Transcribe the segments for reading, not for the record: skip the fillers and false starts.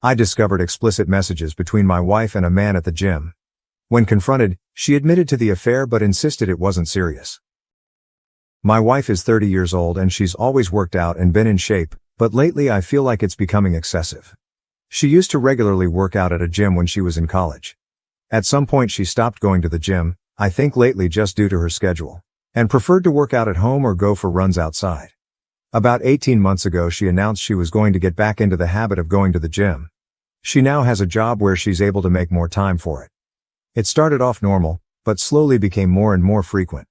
I discovered explicit messages between my wife and a man at the gym. When confronted, she admitted to the affair but insisted it wasn't serious. My wife is 30 years old and she's always worked out and been in shape, but lately I feel like it's becoming excessive. She used to regularly work out at a gym when she was in college. At some point she stopped going to the gym, I think lately just due to her schedule, and preferred to work out at home or go for runs outside. About 18 months ago she announced she was going to get back into the habit of going to the gym. She now has a job where she's able to make more time for it. It started off normal, but slowly became more and more frequent.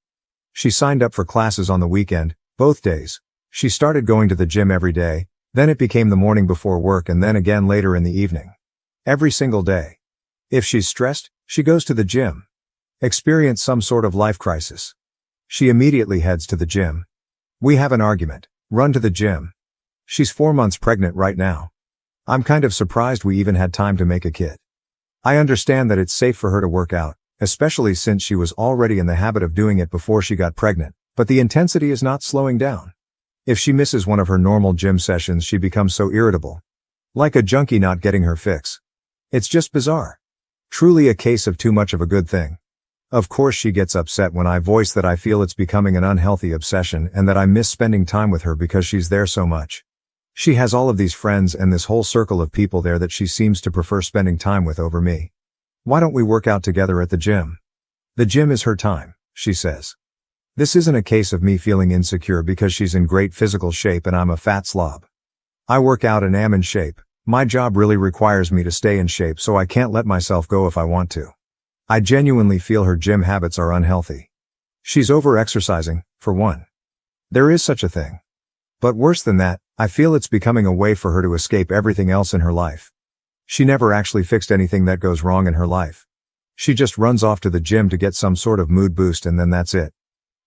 She signed up for classes on the weekend, both days. She started going to the gym every day, then it became the morning before work and then again later in the evening. Every single day. If she's stressed, she goes to the gym. Experience some sort of life crisis. She immediately heads to the gym. We have an argument. Run to the gym. She's 4 months pregnant right now. I'm kind of surprised we even had time to make a kid. I understand that it's safe for her to work out, especially since she was already in the habit of doing it before she got pregnant, but the intensity is not slowing down. If she misses one of her normal gym sessions, she becomes so irritable. Like a junkie not getting her fix. It's just bizarre. Truly a case of too much of a good thing. Of course she gets upset when I voice that I feel it's becoming an unhealthy obsession and that I miss spending time with her because she's there so much. She has all of these friends and this whole circle of people there that she seems to prefer spending time with over me. Why don't we work out together at the gym? The gym is her time, she says. This isn't a case of me feeling insecure because she's in great physical shape and I'm a fat slob. I work out and am in shape. My job really requires me to stay in shape, so I can't let myself go if I want to. I genuinely feel her gym habits are unhealthy. She's over-exercising, for one. There is such a thing. But worse than that, I feel it's becoming a way for her to escape everything else in her life. She never actually fixed anything that goes wrong in her life. She just runs off to the gym to get some sort of mood boost and then that's it.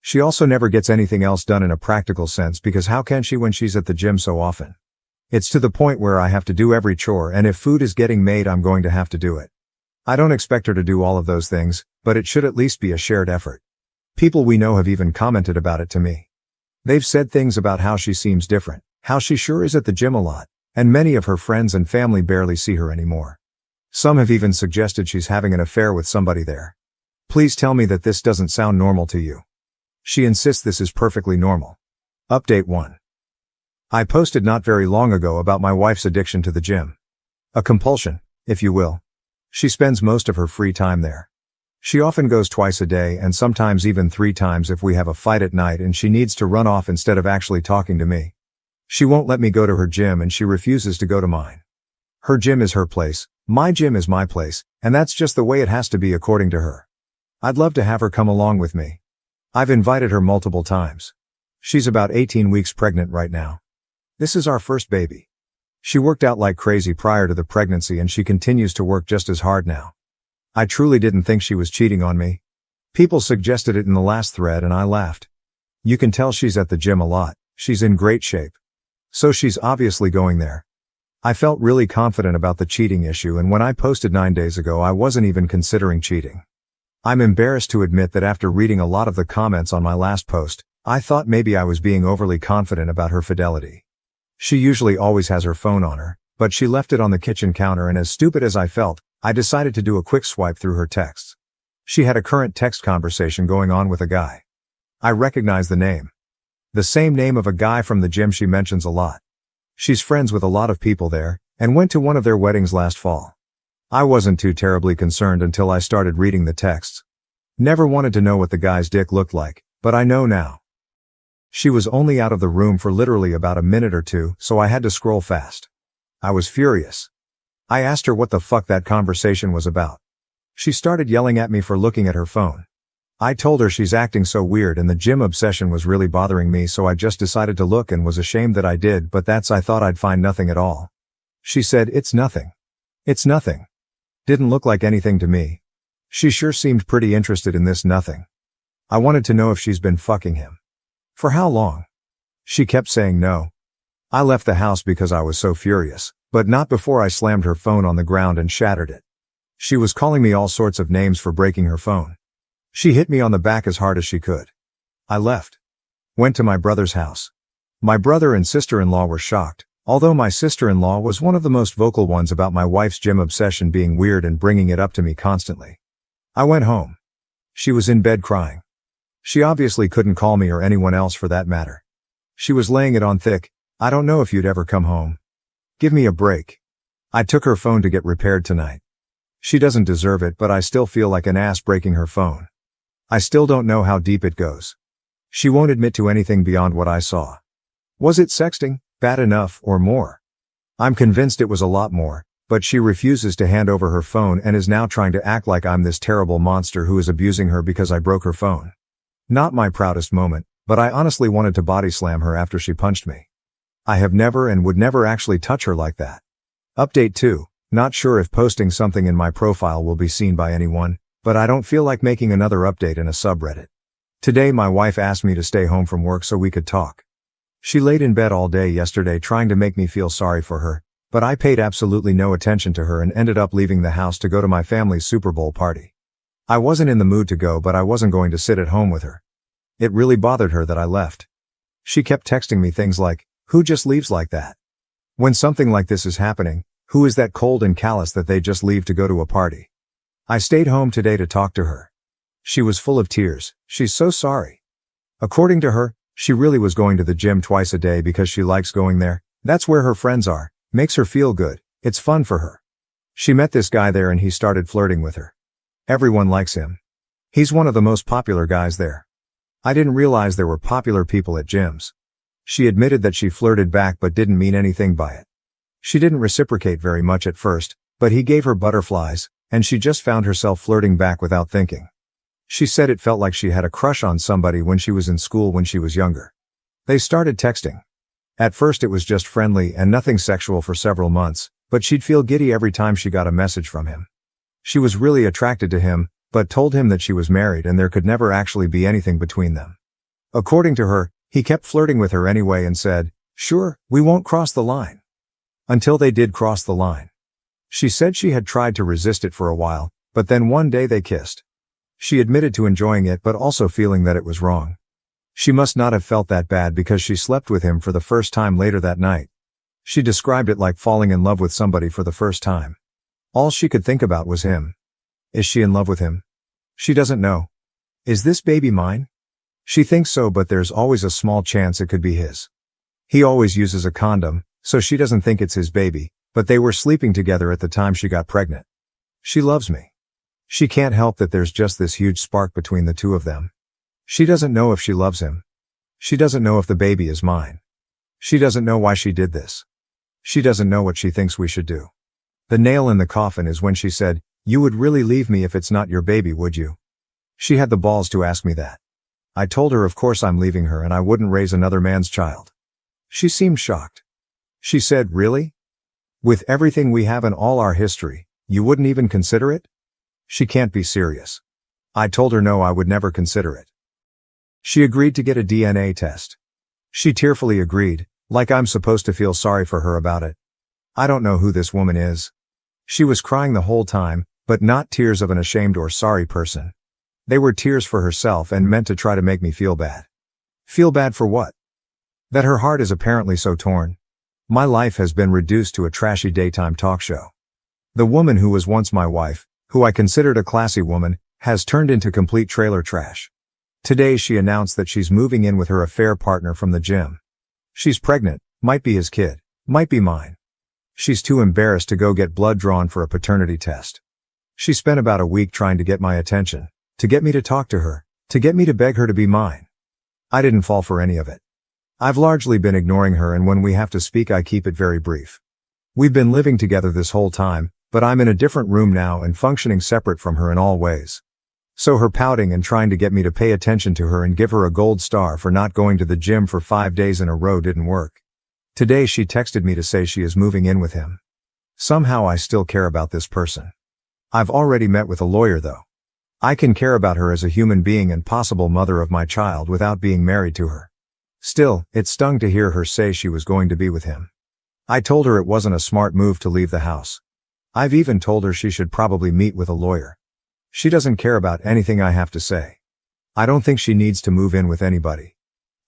She also never gets anything else done in a practical sense because how can she when she's at the gym so often? It's to the point where I have to do every chore, and if food is getting made I'm going to have to do it. I don't expect her to do all of those things, but it should at least be a shared effort. People we know have even commented about it to me. They've said things about how she seems different, how she sure is at the gym a lot, and many of her friends and family barely see her anymore. Some have even suggested she's having an affair with somebody there. Please tell me that this doesn't sound normal to you. She insists this is perfectly normal. Update 1. I posted not very long ago about my wife's addiction to the gym. A compulsion, if you will. She spends most of her free time there. She often goes twice a day and sometimes even 3 times if we have a fight at night and she needs to run off instead of actually talking to me. She won't let me go to her gym and she refuses to go to mine. Her gym is her place, my gym is my place, and that's just the way it has to be according to her. I'd love to have her come along with me. I've invited her multiple times. She's about 18 weeks pregnant right now. This is our first baby. She worked out like crazy prior to the pregnancy and she continues to work just as hard now. I truly didn't think she was cheating on me. People suggested it in the last thread and I laughed. You can tell she's at the gym a lot, she's in great shape. So she's obviously going there. I felt really confident about the cheating issue, and when I posted 9 days ago I wasn't even considering cheating. I'm embarrassed to admit that after reading a lot of the comments on my last post, I thought maybe I was being overly confident about her fidelity. She usually always has her phone on her, but she left it on the kitchen counter, and as stupid as I felt, I decided to do a quick swipe through her texts. She had a current text conversation going on with a guy. I recognize the name. The same name of a guy from the gym she mentions a lot. She's friends with a lot of people there, and went to one of their weddings last fall. I wasn't too terribly concerned until I started reading the texts. Never wanted to know what the guy's dick looked like, but I know now. She was only out of the room for literally about a minute or two, so I had to scroll fast. I was furious. I asked her what the fuck that conversation was about. She started yelling at me for looking at her phone. I told her she's acting so weird and the gym obsession was really bothering me, so I just decided to look and was ashamed that I did, but I thought I'd find nothing at all. She said, "It's nothing. It's nothing." Didn't look like anything to me. She sure seemed pretty interested in this nothing. I wanted to know if she's been fucking him. For how long? She kept saying no. I left the house because I was so furious, but not before I slammed her phone on the ground and shattered it. She was calling me all sorts of names for breaking her phone. She hit me on the back as hard as she could. I left. Went to my brother's house. My brother and sister-in-law were shocked, Although my sister-in-law was one of the most vocal ones about my wife's gym obsession being weird and bringing it up to me constantly. I went home. She was in bed crying. She obviously couldn't call me or anyone else for that matter. She was laying it on thick. I don't know if you'd ever come home. Give me a break. I took her phone to get repaired tonight. She doesn't deserve it, but I still feel like an ass breaking her phone. I still don't know how deep it goes. She won't admit to anything beyond what I saw. Was it sexting, bad enough, or more? I'm convinced it was a lot more, but she refuses to hand over her phone and is now trying to act like I'm this terrible monster who is abusing her because I broke her phone. Not my proudest moment, but I honestly wanted to body slam her after she punched me. I have never and would never actually touch her like that. Update 2. Not sure if posting something in my profile will be seen by anyone, but I don't feel like making another update in a subreddit. Today my wife asked me to stay home from work so we could talk. She laid in bed all day yesterday trying to make me feel sorry for her, but I paid absolutely no attention to her and ended up leaving the house to go to my family's Super Bowl party. I wasn't in the mood to go, but I wasn't going to sit at home with her. It really bothered her that I left. She kept texting me things like, "Who just leaves like that? When something like this is happening, who is that cold and callous that they just leave to go to a party?" I stayed home today to talk to her. She was full of tears. She's so sorry. According to her, she really was going to the gym twice a day because she likes going there. That's where her friends are. Makes her feel good. It's fun for her. She met this guy there and he started flirting with her. Everyone likes him. He's one of the most popular guys there. I didn't realize there were popular people at gyms. She admitted that she flirted back but didn't mean anything by it. She didn't reciprocate very much at first, but he gave her butterflies, and she just found herself flirting back without thinking. She said it felt like she had a crush on somebody when she was in school when she was younger. They started texting. At first it was just friendly and nothing sexual for several months, but she'd feel giddy every time she got a message from him. She was really attracted to him, but told him that she was married and there could never actually be anything between them. According to her, he kept flirting with her anyway and said, "Sure, we won't cross the line." Until they did cross the line. She said she had tried to resist it for a while, but then one day they kissed. She admitted to enjoying it but also feeling that it was wrong. She must not have felt that bad because she slept with him for the first time later that night. She described it like falling in love with somebody for the first time. All she could think about was him. Is she in love with him? She doesn't know. Is this baby mine? She thinks so, but there's always a small chance it could be his. He always uses a condom, so she doesn't think it's his baby, but they were sleeping together at the time she got pregnant. She loves me. She can't help that there's just this huge spark between the two of them. She doesn't know if she loves him. She doesn't know if the baby is mine. She doesn't know why she did this. She doesn't know what she thinks we should do. The nail in the coffin is when she said, "You would really leave me if it's not your baby, would you?" She had the balls to ask me that. I told her of course I'm leaving her and I wouldn't raise another man's child. She seemed shocked. She said, "Really? With everything we have and all our history, you wouldn't even consider it?" She can't be serious. I told her no, I would never consider it. She agreed to get a DNA test. She tearfully agreed, like I'm supposed to feel sorry for her about it. I don't know who this woman is. She was crying the whole time, but not tears of an ashamed or sorry person. They were tears for herself and meant to try to make me feel bad. Feel bad for what? That her heart is apparently so torn. My life has been reduced to a trashy daytime talk show. The woman who was once my wife, who I considered a classy woman, has turned into complete trailer trash. Today she announced that she's moving in with her affair partner from the gym. She's pregnant, might be his kid, might be mine. She's too embarrassed to go get blood drawn for a paternity test. She spent about a week trying to get my attention, to get me to talk to her, to get me to beg her to be mine. I didn't fall for any of it. I've largely been ignoring her, and when we have to speak I keep it very brief. We've been living together this whole time, but I'm in a different room now and functioning separate from her in all ways. So her pouting and trying to get me to pay attention to her and give her a gold star for not going to the gym for 5 days in a row didn't work. Today she texted me to say she is moving in with him. Somehow I still care about this person. I've already met with a lawyer though. I can care about her as a human being and possible mother of my child without being married to her. Still, it stung to hear her say she was going to be with him. I told her it wasn't a smart move to leave the house. I've even told her she should probably meet with a lawyer. She doesn't care about anything I have to say. I don't think she needs to move in with anybody.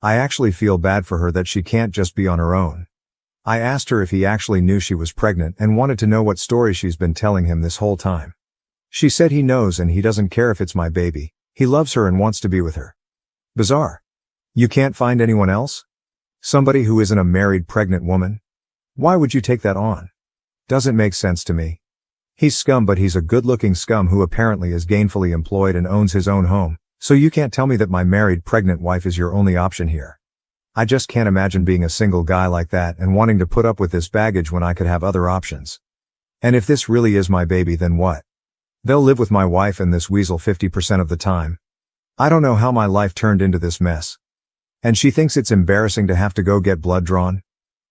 I actually feel bad for her that she can't just be on her own. I asked her if he actually knew she was pregnant and wanted to know what story she's been telling him this whole time. She said he knows and he doesn't care if it's my baby, he loves her and wants to be with her. Bizarre. You can't find anyone else? Somebody who isn't a married pregnant woman? Why would you take that on? Doesn't make sense to me. He's scum, but he's a good-looking scum who apparently is gainfully employed and owns his own home, so you can't tell me that my married pregnant wife is your only option here. I just can't imagine being a single guy like that and wanting to put up with this baggage when I could have other options. And if this really is my baby, then what? They'll live with my wife and this weasel 50% of the time. I don't know how my life turned into this mess. And she thinks it's embarrassing to have to go get blood drawn?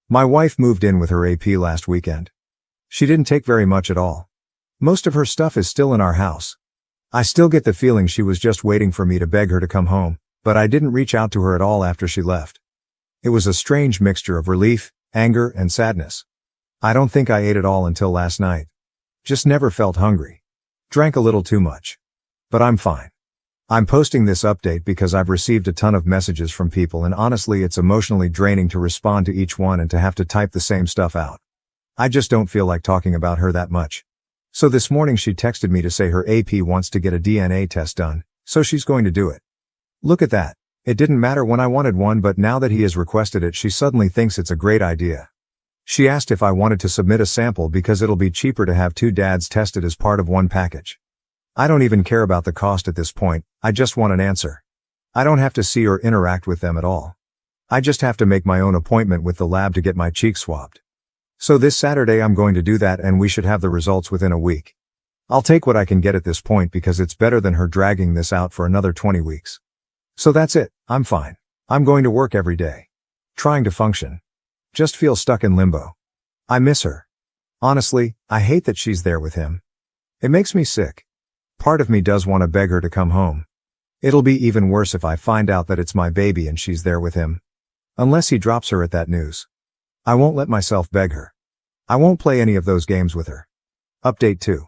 My wife moved in with her AP last weekend. She didn't take very much at all. Most of her stuff is still in our house. I still get the feeling she was just waiting for me to beg her to come home, but I didn't reach out to her at all after she left. It was a strange mixture of relief, anger, and sadness. I don't think I ate at all until last night. Just never felt hungry. Drank a little too much. But I'm fine. I'm posting this update because I've received a ton of messages from people and honestly it's emotionally draining to respond to each one and to have to type the same stuff out. I just don't feel like talking about her that much. So this morning she texted me to say her AP wants to get a DNA test done, so she's going to do it. Look at that. It didn't matter when I wanted one, but now that he has requested it, she suddenly thinks it's a great idea. She asked if I wanted to submit a sample because it'll be cheaper to have two dads tested as part of one package. I don't even care about the cost at this point, I just want an answer. I don't have to see or interact with them at all. I just have to make my own appointment with the lab to get my cheeks swabbed. So this Saturday I'm going to do that and we should have the results within a week. I'll take what I can get at this point because it's better than her dragging this out for another 20 weeks. So that's it, I'm fine. I'm going to work every day. Trying to function. Just feel stuck in limbo. I miss her. Honestly, I hate that she's there with him. It makes me sick. Part of me does want to beg her to come home. It'll be even worse if I find out that it's my baby and she's there with him. Unless he drops her at that news. I won't let myself beg her. I won't play any of those games with her. Update 2.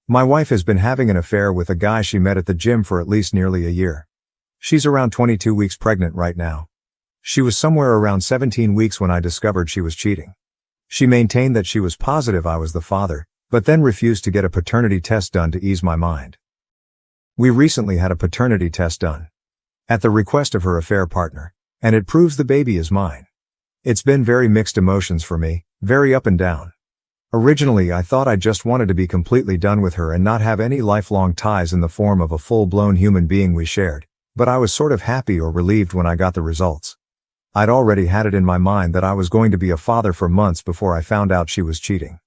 My wife has been having an affair with a guy she met at the gym for at least nearly a year. She's around 22 weeks pregnant right now. She was somewhere around 17 weeks when I discovered she was cheating. She maintained that she was positive I was the father, but then refused to get a paternity test done to ease my mind. We recently had a paternity test done. At the request of her affair partner, and it proves the baby is mine. It's been very mixed emotions for me, very up and down. Originally I thought I just wanted to be completely done with her and not have any lifelong ties in the form of a full-blown human being we shared. But I was sort of happy or relieved when I got the results. I'd already had it in my mind that I was going to be a father for months before I found out she was cheating.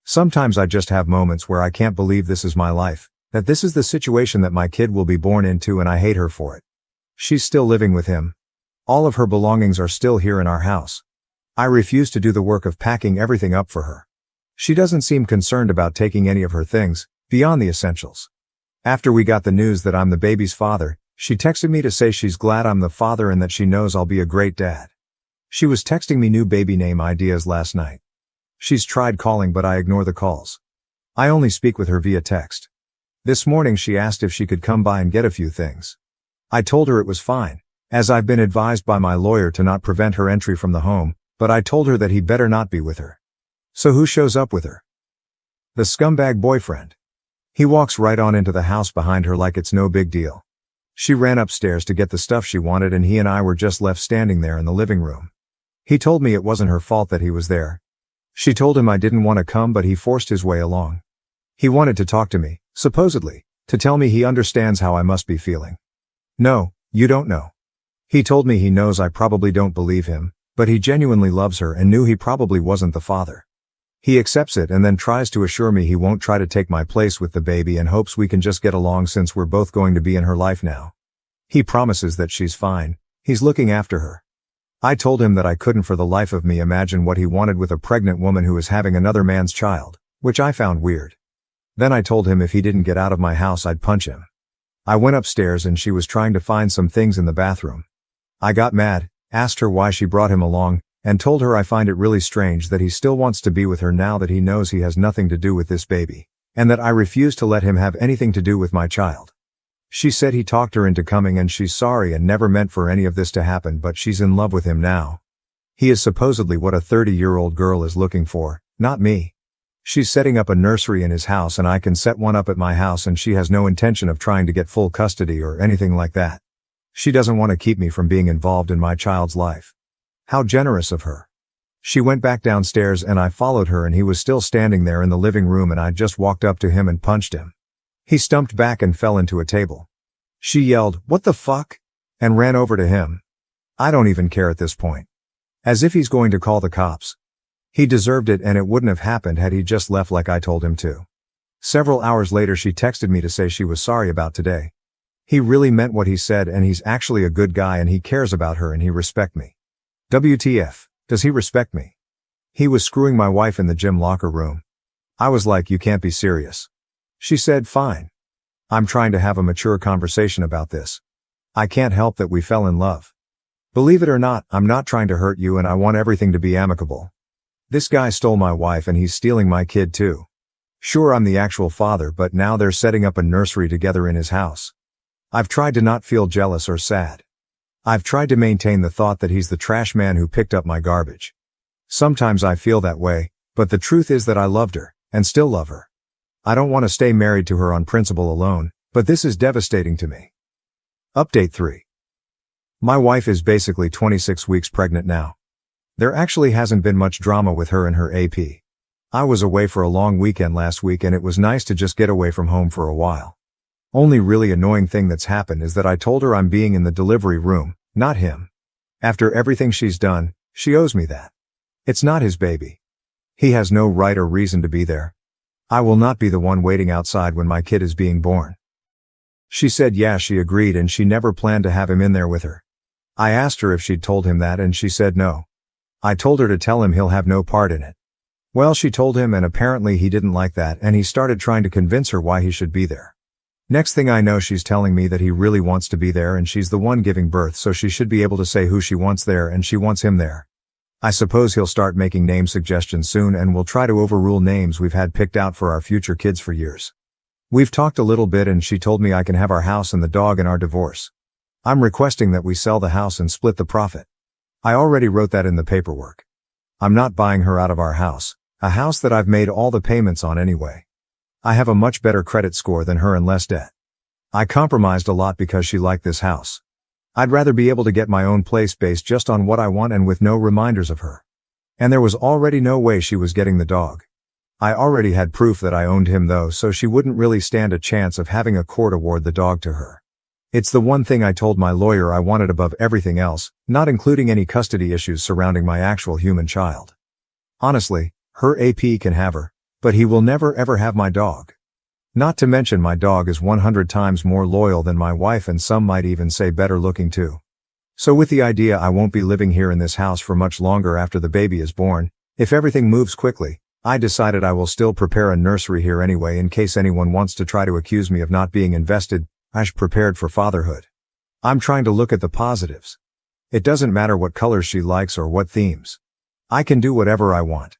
Sometimes I just have moments where I can't believe this is my life, that this is the situation that my kid will be born into and I hate her for it. She's still living with him. All of her belongings are still here in our house. I refuse to do the work of packing everything up for her. She doesn't seem concerned about taking any of her things, beyond the essentials. After we got the news that I'm the baby's father, she texted me to say she's glad I'm the father and that she knows I'll be a great dad. She was texting me new baby name ideas last night. She's tried calling but I ignore the calls. I only speak with her via text. This morning she asked if she could come by and get a few things. I told her it was fine, as I've been advised by my lawyer to not prevent her entry from the home, but I told her that he better not be with her. So who shows up with her? The scumbag boyfriend. He walks right on into the house behind her like it's no big deal. She ran upstairs to get the stuff she wanted and he and I were just left standing there in the living room. He told me it wasn't her fault that he was there. She told him I didn't want to come but he forced his way along. He wanted to talk to me, supposedly, to tell me he understands how I must be feeling. No, you don't know. He told me he knows I probably don't believe him, but he genuinely loves her and knew he probably wasn't the father. He accepts it and then tries to assure me he won't try to take my place with the baby and hopes we can just get along since we're both going to be in her life now. He promises that she's fine, he's looking after her. I told him that I couldn't for the life of me imagine what he wanted with a pregnant woman who is having another man's child, which I found weird. Then I told him if he didn't get out of my house I'd punch him. I went upstairs and she was trying to find some things in the bathroom. I got mad, asked her why she brought him along, and told her I find it really strange that he still wants to be with her now that he knows he has nothing to do with this baby, and that I refuse to let him have anything to do with my child. She said he talked her into coming and she's sorry and never meant for any of this to happen but she's in love with him now. He is supposedly what a 30-year-old girl is looking for, not me. She's setting up a nursery in his house and I can set one up at my house, and she has no intention of trying to get full custody or anything like that. She doesn't want to keep me from being involved in my child's life. How generous of her. She went back downstairs and I followed her, and he was still standing there in the living room, and I just walked up to him and punched him. He stumped back and fell into a table. She yelled, "What the fuck?" and ran over to him. I don't even care at this point. As if he's going to call the cops. He deserved it, and it wouldn't have happened had he just left like I told him to. Several hours later she texted me to say she was sorry about today. He really meant what he said, and he's actually a good guy and he cares about her and he respect me. WTF, does he respect me? He was screwing my wife in the gym locker room. I was like, you can't be serious. She said, fine. I'm trying to have a mature conversation about this. I can't help that we fell in love. Believe it or not, I'm not trying to hurt you and I want everything to be amicable. This guy stole my wife and he's stealing my kid too. Sure, I'm the actual father, but now they're setting up a nursery together in his house. I've tried to not feel jealous or sad. I've tried to maintain the thought that he's the trash man who picked up my garbage. Sometimes I feel that way, but the truth is that I loved her, and still love her. I don't want to stay married to her on principle alone, but this is devastating to me. Update 3. My wife is basically 26 weeks pregnant now. There actually hasn't been much drama with her and her AP. I was away for a long weekend last week and it was nice to just get away from home for a while. Only really annoying thing that's happened is that I told her I'm being in the delivery room, not him. After everything she's done, she owes me that. It's not his baby. He has no right or reason to be there. I will not be the one waiting outside when my kid is being born. She said yeah, she agreed, and she never planned to have him in there with her. I asked her if she'd told him that and she said no. I told her to tell him he'll have no part in it. Well, she told him and apparently he didn't like that and he started trying to convince her why he should be there. Next thing I know, she's telling me that he really wants to be there and she's the one giving birth, so she should be able to say who she wants there and she wants him there. I suppose he'll start making name suggestions soon and we'll try to overrule names we've had picked out for our future kids for years. We've talked a little bit and she told me I can have our house and the dog in our divorce. I'm requesting that we sell the house and split the profit. I already wrote that in the paperwork. I'm not buying her out of our house, a house that I've made all the payments on anyway. I have a much better credit score than her and less debt. I compromised a lot because she liked this house. I'd rather be able to get my own place based just on what I want and with no reminders of her. And there was already no way she was getting the dog. I already had proof that I owned him though, so she wouldn't really stand a chance of having a court award the dog to her. It's the one thing I told my lawyer I wanted above everything else, not including any custody issues surrounding my actual human child. Honestly, her AP can have her, but he will never ever have my dog. Not to mention my dog is 100 times more loyal than my wife, and some might even say better looking too. So with the idea I won't be living here in this house for much longer after the baby is born, if everything moves quickly, I decided I will still prepare a nursery here anyway in case anyone wants to try to accuse me of not being invested. I'm prepared for fatherhood. I'm trying to look at the positives. It doesn't matter what colors she likes or what themes. I can do whatever I want.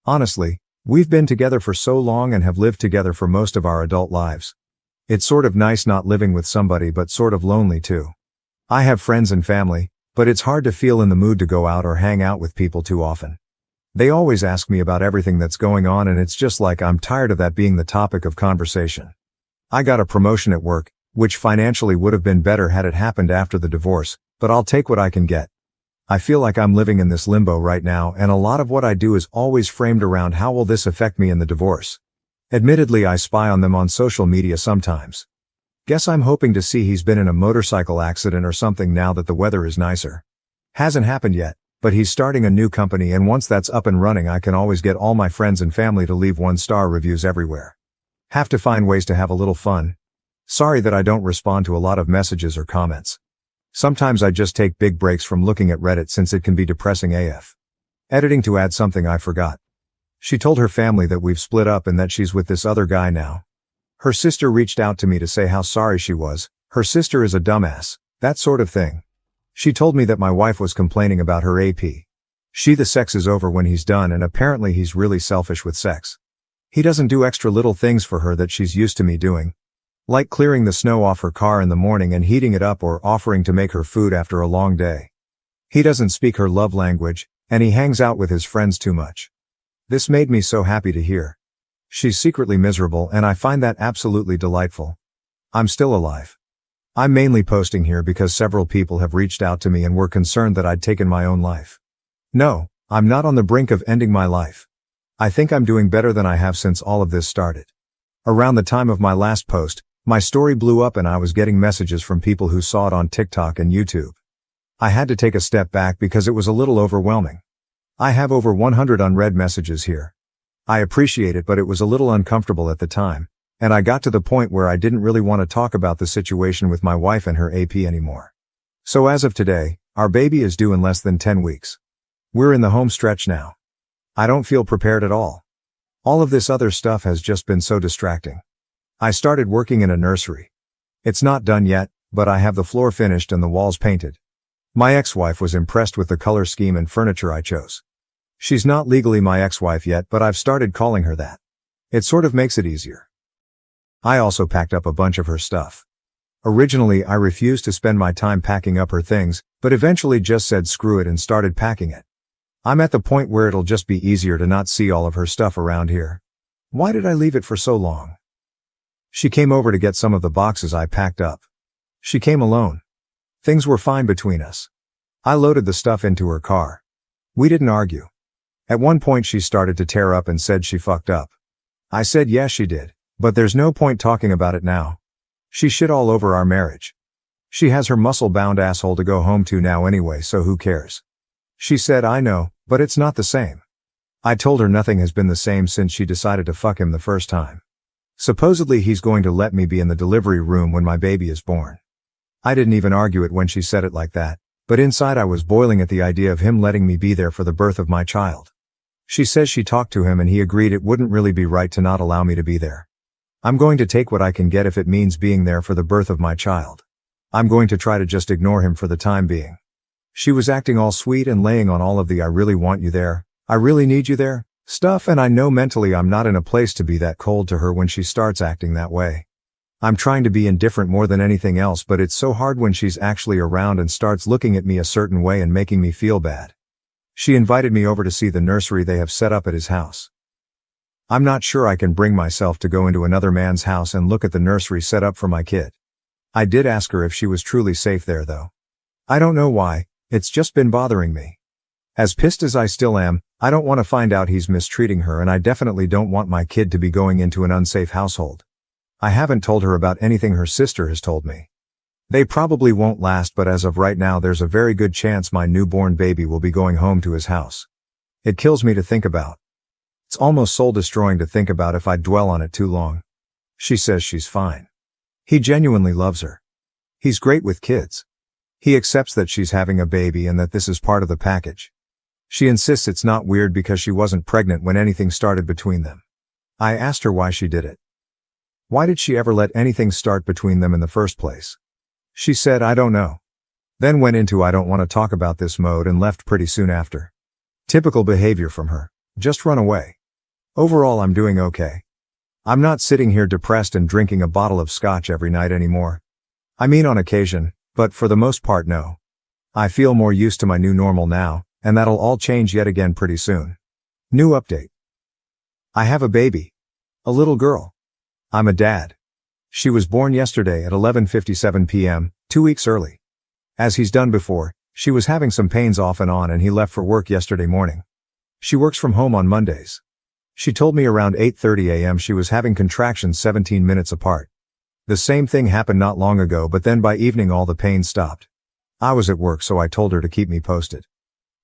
Honestly, we've been together for so long and have lived together for most of our adult lives. It's sort of nice not living with somebody, but sort of lonely too. I have friends and family, but it's hard to feel in the mood to go out or hang out with people too often. They always ask me about everything that's going on and it's just like I'm tired of that being the topic of conversation. I got a promotion at work, which financially would have been better had it happened after the divorce, but I'll take what I can get. I feel like I'm living in this limbo right now, and a lot of what I do is always framed around how will this affect me in the divorce. Admittedly, I spy on them on social media sometimes. Guess I'm hoping to see he's been in a motorcycle accident or something now that the weather is nicer. Hasn't happened yet, but he's starting a new company, and once that's up and running I can always get all my friends and family to leave 1-star reviews everywhere. Have to find ways to have a little fun. Sorry that I don't respond to a lot of messages or comments. Sometimes I just take big breaks from looking at Reddit since it can be depressing AF. Editing to add something I forgot. She told her family that we've split up and that she's with this other guy now. Her sister reached out to me to say how sorry she was. Her sister is a dumbass, that sort of thing. She told me that my wife was complaining about her AP. The sex is over when he's done, and apparently he's really selfish with sex. He doesn't do extra little things for her that she's used to me doing. Like clearing the snow off her car in the morning and heating it up, or offering to make her food after a long day. He doesn't speak her love language, And he hangs out with his friends too much. This made me so happy to hear. She's secretly miserable and I find that absolutely delightful. I'm still alive. I'm mainly posting here because several people have reached out to me and were concerned that I'd taken my own life. No, I'm not on the brink of ending my life. I think I'm doing better than I have since all of this started. Around the time of my last post, my story blew up and I was getting messages from people who saw it on TikTok and YouTube. I had to take a step back because it was a little overwhelming. I have over 100 unread messages here. I appreciate it, but it was a little uncomfortable at the time, and I got to the point where I didn't really want to talk about the situation with my wife and her AP anymore. So as of today, our baby is due in less than 10 weeks. We're in the home stretch now. I don't feel prepared at all. All of this other stuff has just been so distracting. I started working in a nursery. It's not done yet, but I have the floor finished and the walls painted. My ex-wife was impressed with the color scheme and furniture I chose. She's not legally my ex-wife yet, but I've started calling her that. It sort of makes it easier. I also packed up a bunch of her stuff. Originally, I refused to spend my time packing up her things, but eventually just said screw it and started packing it. I'm at the point where it'll just be easier to not see all of her stuff around here. Why did I leave it for so long? She came over to get some of the boxes I packed up. She came alone. Things were fine between us. I loaded the stuff into her car. We didn't argue. At one point she started to tear up and said she fucked up. I said yes she did, but there's no point talking about it now. She shit all over our marriage. She has her muscle-bound asshole to go home to now anyway, so who cares? She said I know, but it's not the same. I told her nothing has been the same since she decided to fuck him the first time. Supposedly he's going to let me be in the delivery room when my baby is born. I didn't even argue it when she said it like that, but inside I was boiling at the idea of him letting me be there for the birth of my child. She says she talked to him and he agreed it wouldn't really be right to not allow me to be there. I'm going to take what I can get if it means being there for the birth of my child. I'm going to try to just ignore him for the time being. She was acting all sweet and laying on all of the I really want you there, I really need you there stuff, and I know mentally I'm not in a place to be that cold to her when she starts acting that way. I'm trying to be indifferent more than anything else, but it's so hard when she's actually around and starts looking at me a certain way and making me feel bad. She invited me over to see the nursery they have set up at his house. I'm not sure I can bring myself to go into another man's house and look at the nursery set up for my kid. I did ask her if she was truly safe there though. I don't know why, it's just been bothering me. As pissed as I still am, I don't want to find out he's mistreating her, and I definitely don't want my kid to be going into an unsafe household. I haven't told her about anything her sister has told me. They probably won't last, but as of right now there's a very good chance my newborn baby will be going home to his house. It kills me to think about. It's almost soul-destroying to think about if I dwell on it too long. She says she's fine. He genuinely loves her. He's great with kids. He accepts that she's having a baby and that this is part of the package. She insists it's not weird because she wasn't pregnant when anything started between them. I asked her why she did it. Why did she ever let anything start between them in the first place? She said I don't know. Then went into I don't want to talk about this mode and left pretty soon after. Typical behavior from her. Just run away. Overall I'm doing okay. I'm not sitting here depressed and drinking a bottle of scotch every night anymore. I mean on occasion, but for the most part no. I feel more used to my new normal now, and that'll all change yet again pretty soon. New update. I have a baby. A little girl. I'm a dad. She was born yesterday at 11:57 p.m., 2 weeks early. As he's done before, she was having some pains off and on and he left for work yesterday morning. She works from home on Mondays. She told me around 8:30 a.m. she was having contractions 17 minutes apart. The same thing happened not long ago, but then by evening all the pain stopped. I was at work, so I told her to keep me posted.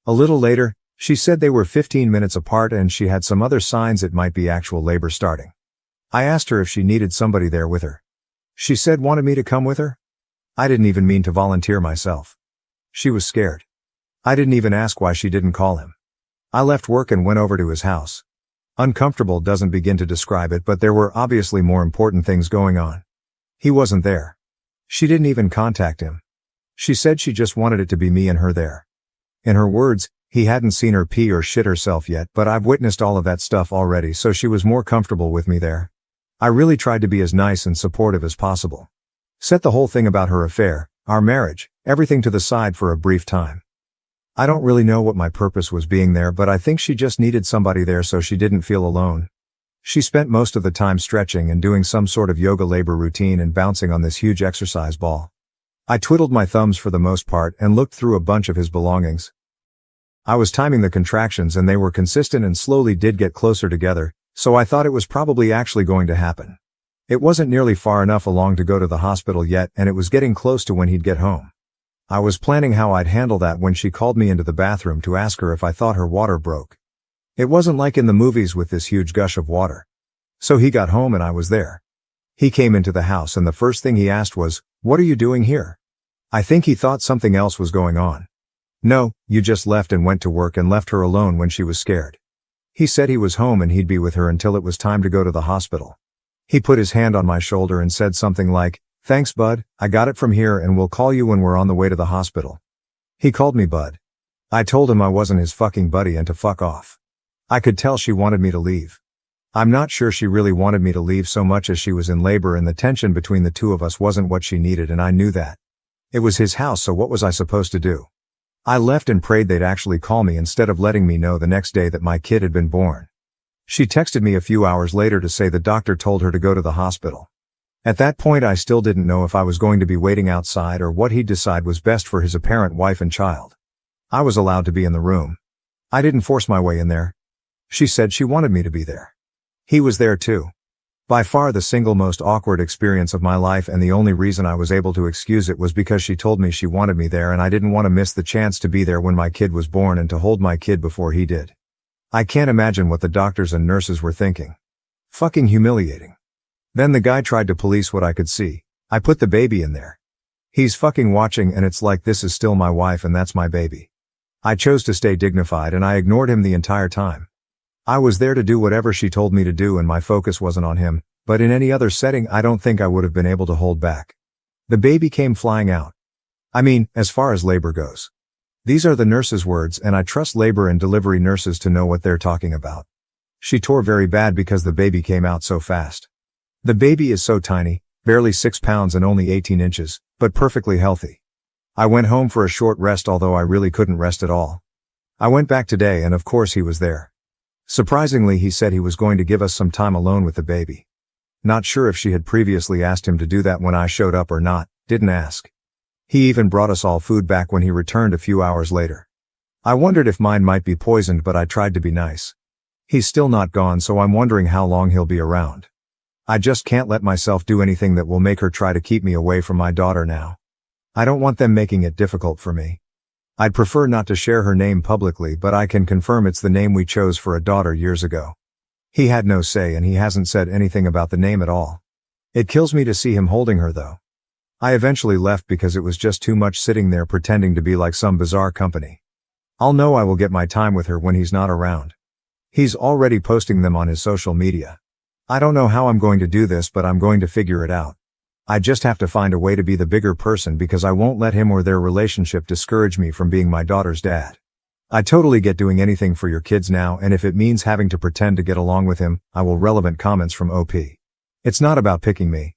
A little later, she said they were 15 minutes apart and she had some other signs it might be actual labor starting. I asked her if she needed somebody there with her. She said wanted me to come with her? I didn't even mean to volunteer myself. She was scared. I didn't even ask why she didn't call him. I left work and went over to his house. Uncomfortable doesn't begin to describe it, but there were obviously more important things going on. He wasn't there. She didn't even contact him. She said she just wanted it to be me and her there. In her words, he hadn't seen her pee or shit herself yet, but I've witnessed all of that stuff already, so she was more comfortable with me there. I really tried to be as nice and supportive as possible. Set the whole thing about her affair, our marriage, everything to the side for a brief time. I don't really know what my purpose was being there, but I think she just needed somebody there so she didn't feel alone. She spent most of the time stretching and doing some sort of yoga labor routine and bouncing on this huge exercise ball. I twiddled my thumbs for the most part and looked through a bunch of his belongings. I was timing the contractions and they were consistent and slowly did get closer together, so I thought it was probably actually going to happen. It wasn't nearly far enough along to go to the hospital yet, and it was getting close to when he'd get home. I was planning how I'd handle that when she called me into the bathroom to ask her if I thought her water broke. It wasn't like in the movies with this huge gush of water. So he got home and I was there. He came into the house and the first thing he asked was, "What are you doing here?" I think he thought something else was going on. "No, you just left and went to work and left her alone when she was scared." He said he was home and he'd be with her until it was time to go to the hospital. He put his hand on my shoulder and said something like, "Thanks, bud, I got it from here and we'll call you when we're on the way to the hospital." He called me bud. I told him I wasn't his fucking buddy and to fuck off. I could tell she wanted me to leave. I'm not sure she really wanted me to leave so much as she was in labor and the tension between the two of us wasn't what she needed, and I knew that. It was his house, so what was I supposed to do? I left and prayed they'd actually call me instead of letting me know the next day that my kid had been born. She texted me a few hours later to say the doctor told her to go to the hospital. At that point I still didn't know if I was going to be waiting outside or what he'd decide was best for his apparent wife and child. I was allowed to be in the room. I didn't force my way in there. She said she wanted me to be there. He was there too. By far the single most awkward experience of my life, and the only reason I was able to excuse it was because she told me she wanted me there and I didn't want to miss the chance to be there when my kid was born and to hold my kid before he did. I can't imagine what the doctors and nurses were thinking. Fucking humiliating. Then the guy tried to police what I could see. I put the baby in there. He's fucking watching and it's like this is still my wife and that's my baby. I chose to stay dignified and I ignored him the entire time. I was there to do whatever she told me to do and my focus wasn't on him, but in any other setting I don't think I would have been able to hold back. The baby came flying out. I mean, as far as labor goes. These are the nurse's words and I trust labor and delivery nurses to know what they're talking about. She tore very bad because the baby came out so fast. The baby is so tiny, barely 6 pounds and only 18 inches, but perfectly healthy. I went home for a short rest, although I really couldn't rest at all. I went back today and of course he was there. Surprisingly, he said he was going to give us some time alone with the baby. Not sure if she had previously asked him to do that when I showed up or not, didn't ask. He even brought us all food back when he returned a few hours later. I wondered if mine might be poisoned, but I tried to be nice. He's still not gone, so I'm wondering how long he'll be around. I just can't let myself do anything that will make her try to keep me away from my daughter now. I don't want them making it difficult for me. I'd prefer not to share her name publicly, but I can confirm it's the name we chose for a daughter years ago. He had no say and he hasn't said anything about the name at all. It kills me to see him holding her though. I eventually left because it was just too much sitting there pretending to be like some bizarre company. I'll know I will get my time with her when he's not around. He's already posting them on his social media. I don't know how I'm going to do this, but I'm going to figure it out. I just have to find a way to be the bigger person because I won't let him or their relationship discourage me from being my daughter's dad. I totally get doing anything for your kids now, and if it means having to pretend to get along with him, I will. Relevant comments from OP. It's not about picking me.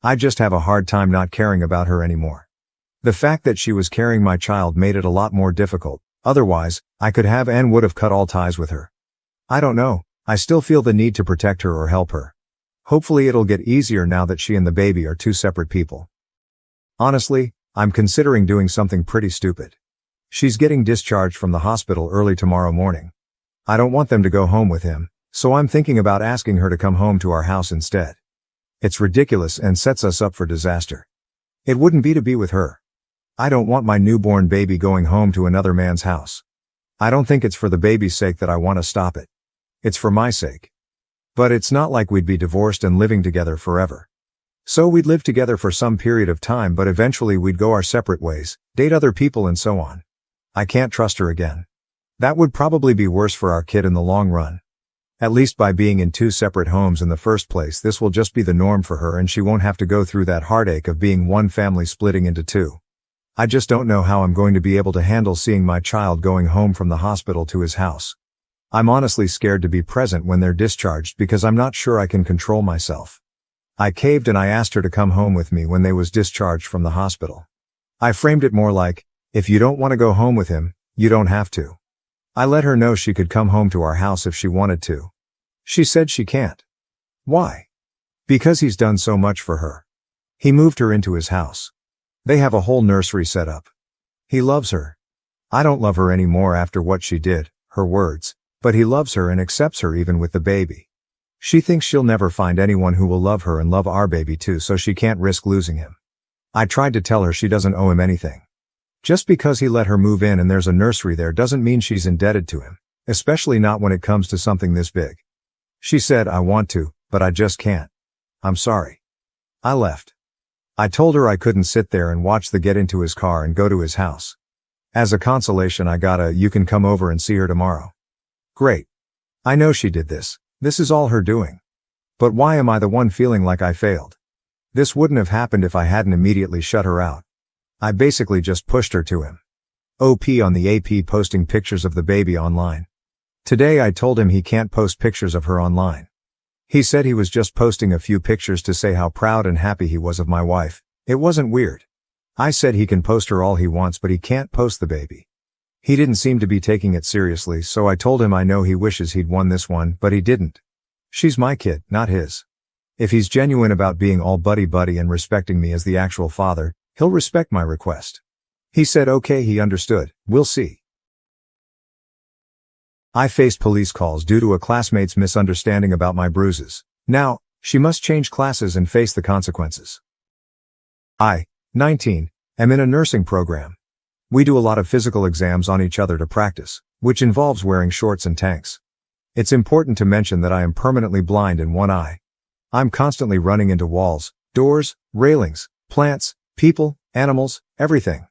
I just have a hard time not caring about her anymore. The fact that she was carrying my child made it a lot more difficult. Otherwise, I could have and would have cut all ties with her. I don't know. I still feel the need to protect her or help her. Hopefully it'll get easier now that she and the baby are two separate people. Honestly, I'm considering doing something pretty stupid. She's getting discharged from the hospital early tomorrow morning. I don't want them to go home with him, so I'm thinking about asking her to come home to our house instead. It's ridiculous and sets us up for disaster. It wouldn't be to be with her. I don't want my newborn baby going home to another man's house. I don't think it's for the baby's sake that I want to stop it. It's for my sake. But it's not like we'd be divorced and living together forever. So we'd live together for some period of time, but eventually we'd go our separate ways, date other people and so on. I can't trust her again. That would probably be worse for our kid in the long run. At least by being in two separate homes in the first place, this will just be the norm for her and she won't have to go through that heartache of being one family splitting into two. I just don't know how I'm going to be able to handle seeing my child going home from the hospital to his house. I'm honestly scared to be present when they're discharged because I'm not sure I can control myself. I caved and I asked her to come home with me when they was discharged from the hospital. I framed it more like, if you don't want to go home with him, You don't have to. I let her know she could come home to our house if she wanted to. She said she can't. Why? Because he's done so much for her. He moved her into his house. They have a whole nursery set up. He loves her. I don't love her anymore after what she did, her words, but he loves her and accepts her even with the baby. She thinks she'll never find anyone who will love her and love our baby too, so she can't risk losing him. I tried to tell her she doesn't owe him anything. Just because he let her move in and there's a nursery there doesn't mean she's indebted to him, especially not when it comes to something this big. She said, I want to, but I just can't. I'm sorry. I left. I told her I couldn't sit there and watch the get into his car and go to his house. As a consolation I got a, you can come over and see her tomorrow. Great. I know she did this. This is all her doing. But why am I the one feeling like I failed? This wouldn't have happened if I hadn't immediately shut her out. I basically just pushed her to him. OP on the AP posting pictures of the baby online. Today I told him he can't post pictures of her online. He said he was just posting a few pictures to say how proud and happy he was of my wife. It wasn't weird. I said he can post her all he wants but he can't post the baby. He didn't seem to be taking it seriously, so I told him I know he wishes he'd won this one, but he didn't. She's my kid, not his. If he's genuine about being all buddy-buddy and respecting me as the actual father, he'll respect my request. He said okay, he understood. We'll see. I faced police calls due to a classmate's misunderstanding about my bruises. Now, she must change classes and face the consequences. I, 19, am in a nursing program. We do a lot of physical exams on each other to practice, which involves wearing shorts and tanks. It's important to mention that I am permanently blind in one eye. I'm constantly running into walls, doors, railings, plants, people, animals, everything.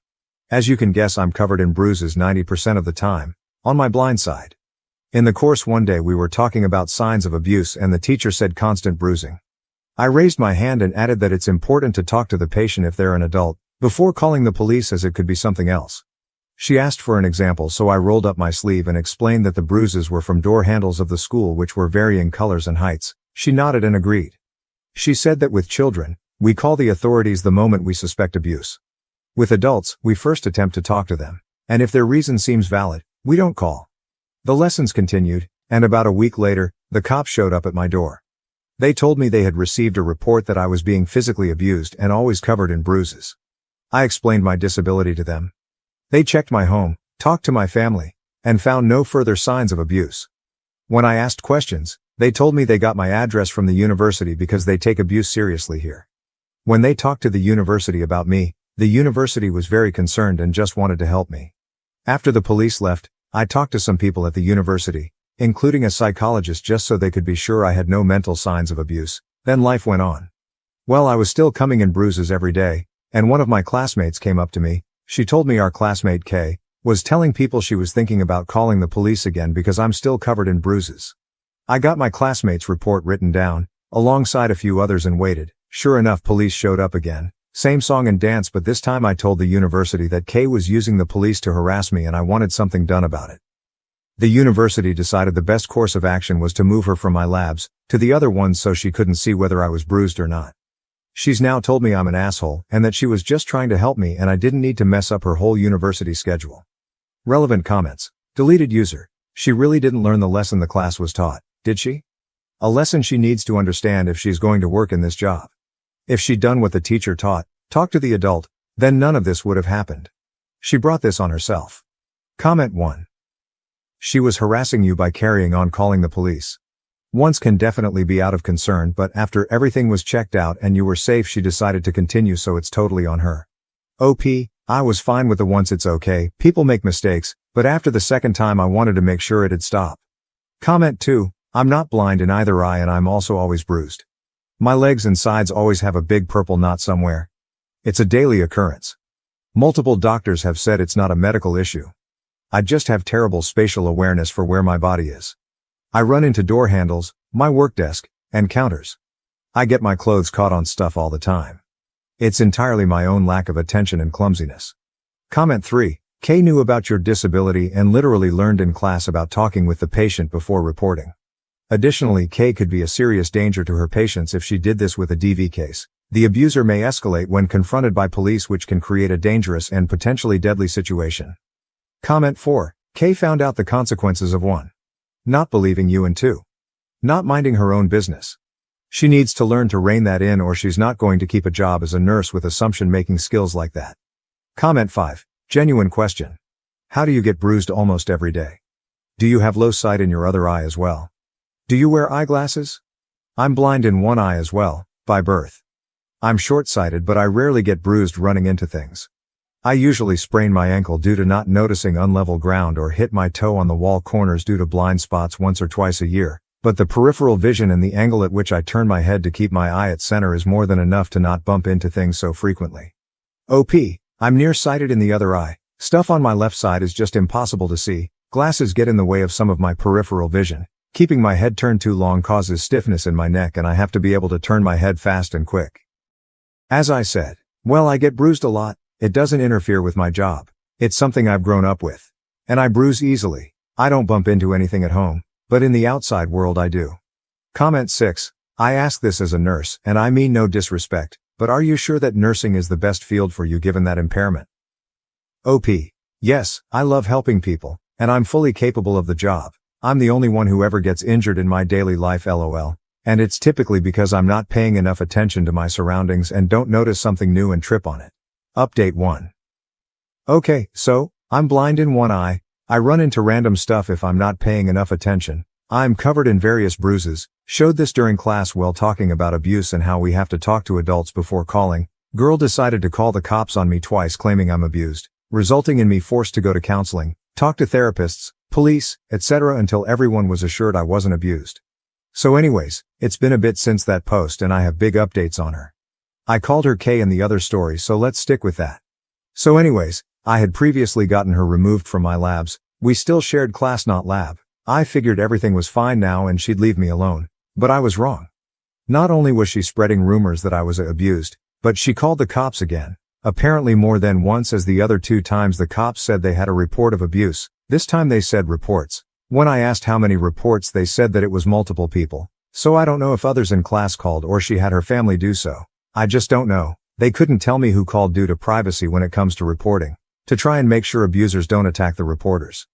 As you can guess, I'm covered in bruises 90% of the time, on my blind side. In the course one day we were talking about signs of abuse and the teacher said constant bruising. I raised my hand and added that it's important to talk to the patient if they're an adult, before calling the police as it could be something else. She asked for an example, so I rolled up my sleeve and explained that the bruises were from door handles of the school which were varying colors and heights. She nodded and agreed. She said that with children, we call the authorities the moment we suspect abuse. With adults, we first attempt to talk to them, and if their reason seems valid, we don't call. The lessons continued, and about a week later, the cops showed up at my door. They told me they had received a report that I was being physically abused and always covered in bruises. I explained my disability to them. They checked my home, talked to my family, and found no further signs of abuse. When I asked questions, they told me they got my address from the university because they take abuse seriously here. When they talked to the university about me, the university was very concerned and just wanted to help me. After the police left, I talked to some people at the university, including a psychologist, just so they could be sure I had no mental signs of abuse. Then life went on. Well, I was still coming in bruises every day, and one of my classmates came up to me. She told me our classmate Kay was telling people she was thinking about calling the police again because I'm still covered in bruises. I got my classmate's report written down, alongside a few others, and waited. Sure enough, police showed up again. Same song and dance, but this time I told the university that Kay was using the police to harass me and I wanted something done about it. The university decided the best course of action was to move her from my labs to the other ones so she couldn't see whether I was bruised or not. She's now told me I'm an asshole and that she was just trying to help me and I didn't need to mess up her whole university schedule. Relevant comments. Deleted user. She really didn't learn the lesson the class was taught, did she? A lesson she needs to understand if she's going to work in this job. If she'd done what the teacher taught, talk to the adult, then none of this would have happened. She brought this on herself. Comment 1. She was harassing you by carrying on calling the police. Once can definitely be out of concern, but after everything was checked out and you were safe, she decided to continue, so it's totally on her. OP, I was fine with the once, it's okay, people make mistakes, but after the second time I wanted to make sure it'd stop. Comment 2, I'm not blind in either eye and I'm also always bruised. My legs and sides always have a big purple knot somewhere. It's a daily occurrence. Multiple doctors have said it's not a medical issue. I just have terrible spatial awareness for where my body is. I run into door handles, my work desk, and counters. I get my clothes caught on stuff all the time. It's entirely my own lack of attention and clumsiness. Comment 3, Kay knew about your disability and literally learned in class about talking with the patient before reporting. Additionally, Kay could be a serious danger to her patients if she did this with a DV case. The abuser may escalate when confronted by police, which can create a dangerous and potentially deadly situation. Comment 4. Kay found out the consequences of 1. Not believing you, and 2. Not minding her own business. She needs to learn to rein that in, or she's not going to keep a job as a nurse with assumption-making skills like that. Comment 5. Genuine question. How do you get bruised almost every day? Do you have low sight in your other eye as well? Do you wear eyeglasses? I'm blind in one eye as well, by birth. I'm short-sighted, but I rarely get bruised running into things. I usually sprain my ankle due to not noticing unlevel ground, or hit my toe on the wall corners due to blind spots once or twice a year, but the peripheral vision and the angle at which I turn my head to keep my eye at center is more than enough to not bump into things so frequently. OP. I'm nearsighted in the other eye. Stuff on my left side is just impossible to see. Glasses get in the way of some of my peripheral vision. Keeping my head turned too long causes stiffness in my neck, and I have to be able to turn my head fast and quick. As I said, well, I get bruised a lot. It doesn't interfere with my job. It's something I've grown up with. And I bruise easily. I don't bump into anything at home, but in the outside world I do. Comment 6. I ask this as a nurse, and I mean no disrespect, but are you sure that nursing is the best field for you given that impairment? OP. Yes, I love helping people, and I'm fully capable of the job. I'm the only one who ever gets injured in my daily life, lol. And it's typically because I'm not paying enough attention to my surroundings and don't notice something new and trip on it. Update 1. Okay, so, I'm blind in one eye. I run into random stuff if I'm not paying enough attention. I'm covered in various bruises. Showed this during class while talking about abuse and how we have to talk to adults before calling. Girl decided to call the cops on me twice claiming I'm abused, resulting in me forced to go to counseling, talk to therapists, police, etc. until everyone was assured I wasn't abused. So anyways, it's been a bit since that post and I have big updates on her. I called her Kay in the other story, so let's stick with that. So anyways, I had previously gotten her removed from my labs. We still shared class, not lab. I figured everything was fine now and she'd leave me alone. But I was wrong. Not only was she spreading rumors that I was abused, but she called the cops again. Apparently more than once, as the other 2 times the cops said they had a report of abuse. This time they said reports. When I asked how many reports, they said that it was multiple people. So I don't know if others in class called or she had her family do so. I just don't know. They couldn't tell me who called due to privacy when it comes to reporting, to try and make sure abusers don't attack the reporters.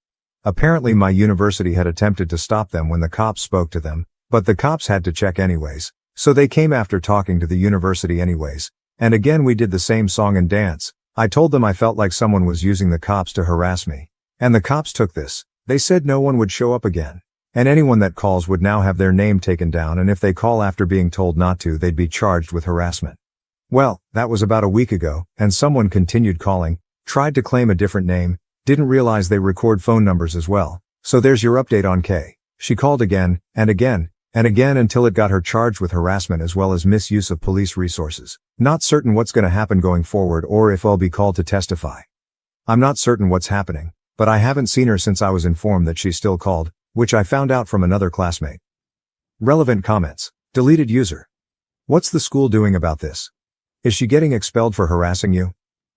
Apparently my university had attempted to stop them when the cops spoke to them, but the cops had to check anyways, so they came after talking to the university anyways. And again we did the same song and dance. I told them I felt like someone was using the cops to harass me. And the cops took this. They said no one would show up again. And anyone that calls would now have their name taken down, and if they call after being told not to, they'd be charged with harassment. Well, that was about a week ago, and someone continued calling, tried to claim a different name, didn't realize they record phone numbers as well. So there's your update on Kay. She called again, and again, and again until it got her charged with harassment as well as misuse of police resources. Not certain what's gonna happen going forward or if I'll be called to testify. I'm not certain what's happening, but I haven't seen her since I was informed that she's still called, which I found out from another classmate. Relevant comments. Deleted user. What's the school doing about this? Is she getting expelled for harassing you?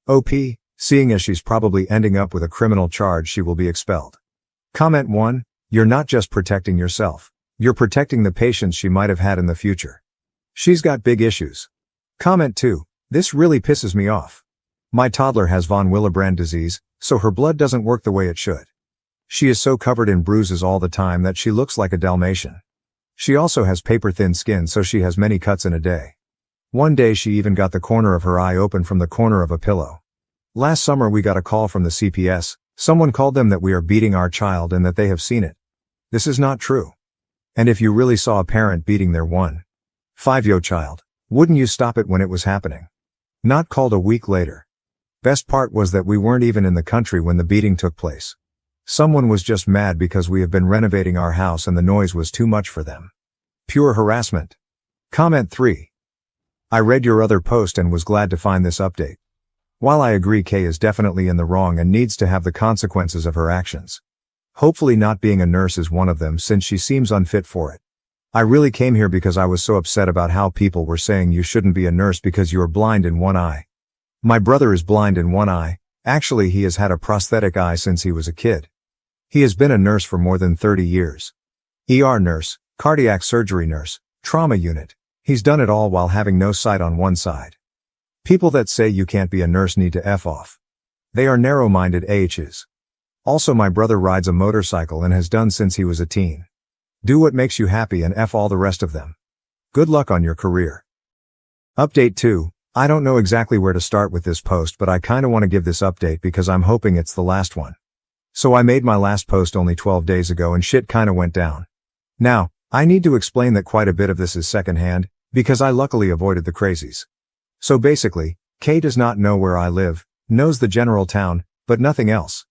OP, seeing as she's probably ending up with a criminal charge, she will be expelled. Comment 1. You're not just protecting yourself. You're protecting the patients she might have had in the future. She's got big issues. Comment 2. This really pisses me off. My toddler has von Willebrand disease, so her blood doesn't work the way it should. She is so covered in bruises all the time that she looks like a Dalmatian. She also has paper-thin skin, so she has many cuts in a day. One day she even got the corner of her eye open from the corner of a pillow. Last summer we got a call from the CPS. Someone called them that we are beating our child and that they have seen it. This is not true. And if you really saw a parent beating their 1.5-year-old child, wouldn't you stop it when it was happening? Not called a week later. Best part was that we weren't even in the country when the beating took place. Someone was just mad because we have been renovating our house and the noise was too much for them. Pure harassment. Comment 3. I read your other post and was glad to find this update. While I agree Kay is definitely in the wrong and needs to have the consequences of her actions. Hopefully not being a nurse is one of them, since she seems unfit for it. I really came here because I was so upset about how people were saying you shouldn't be a nurse because you are blind in one eye. My brother is blind in one eye. Actually, he has had a prosthetic eye since he was a kid. He has been a nurse for more than 30 years. ER nurse, cardiac surgery nurse, trauma unit. He's done it all while having no sight on one side. People that say you can't be a nurse need to F off. They are narrow-minded AHs. Also, my brother rides a motorcycle and has done since he was a teen. Do what makes you happy and F all the rest of them. Good luck on your career. Update 2. I don't know exactly where to start with this post, but I kinda want to give this update because I'm hoping it's the last one. So I made my last post only 12 days ago and shit kinda went down. Now, I need to explain that quite a bit of this is secondhand, because I luckily avoided the crazies. So basically, Kay does not know where I live, knows the general town, but nothing else.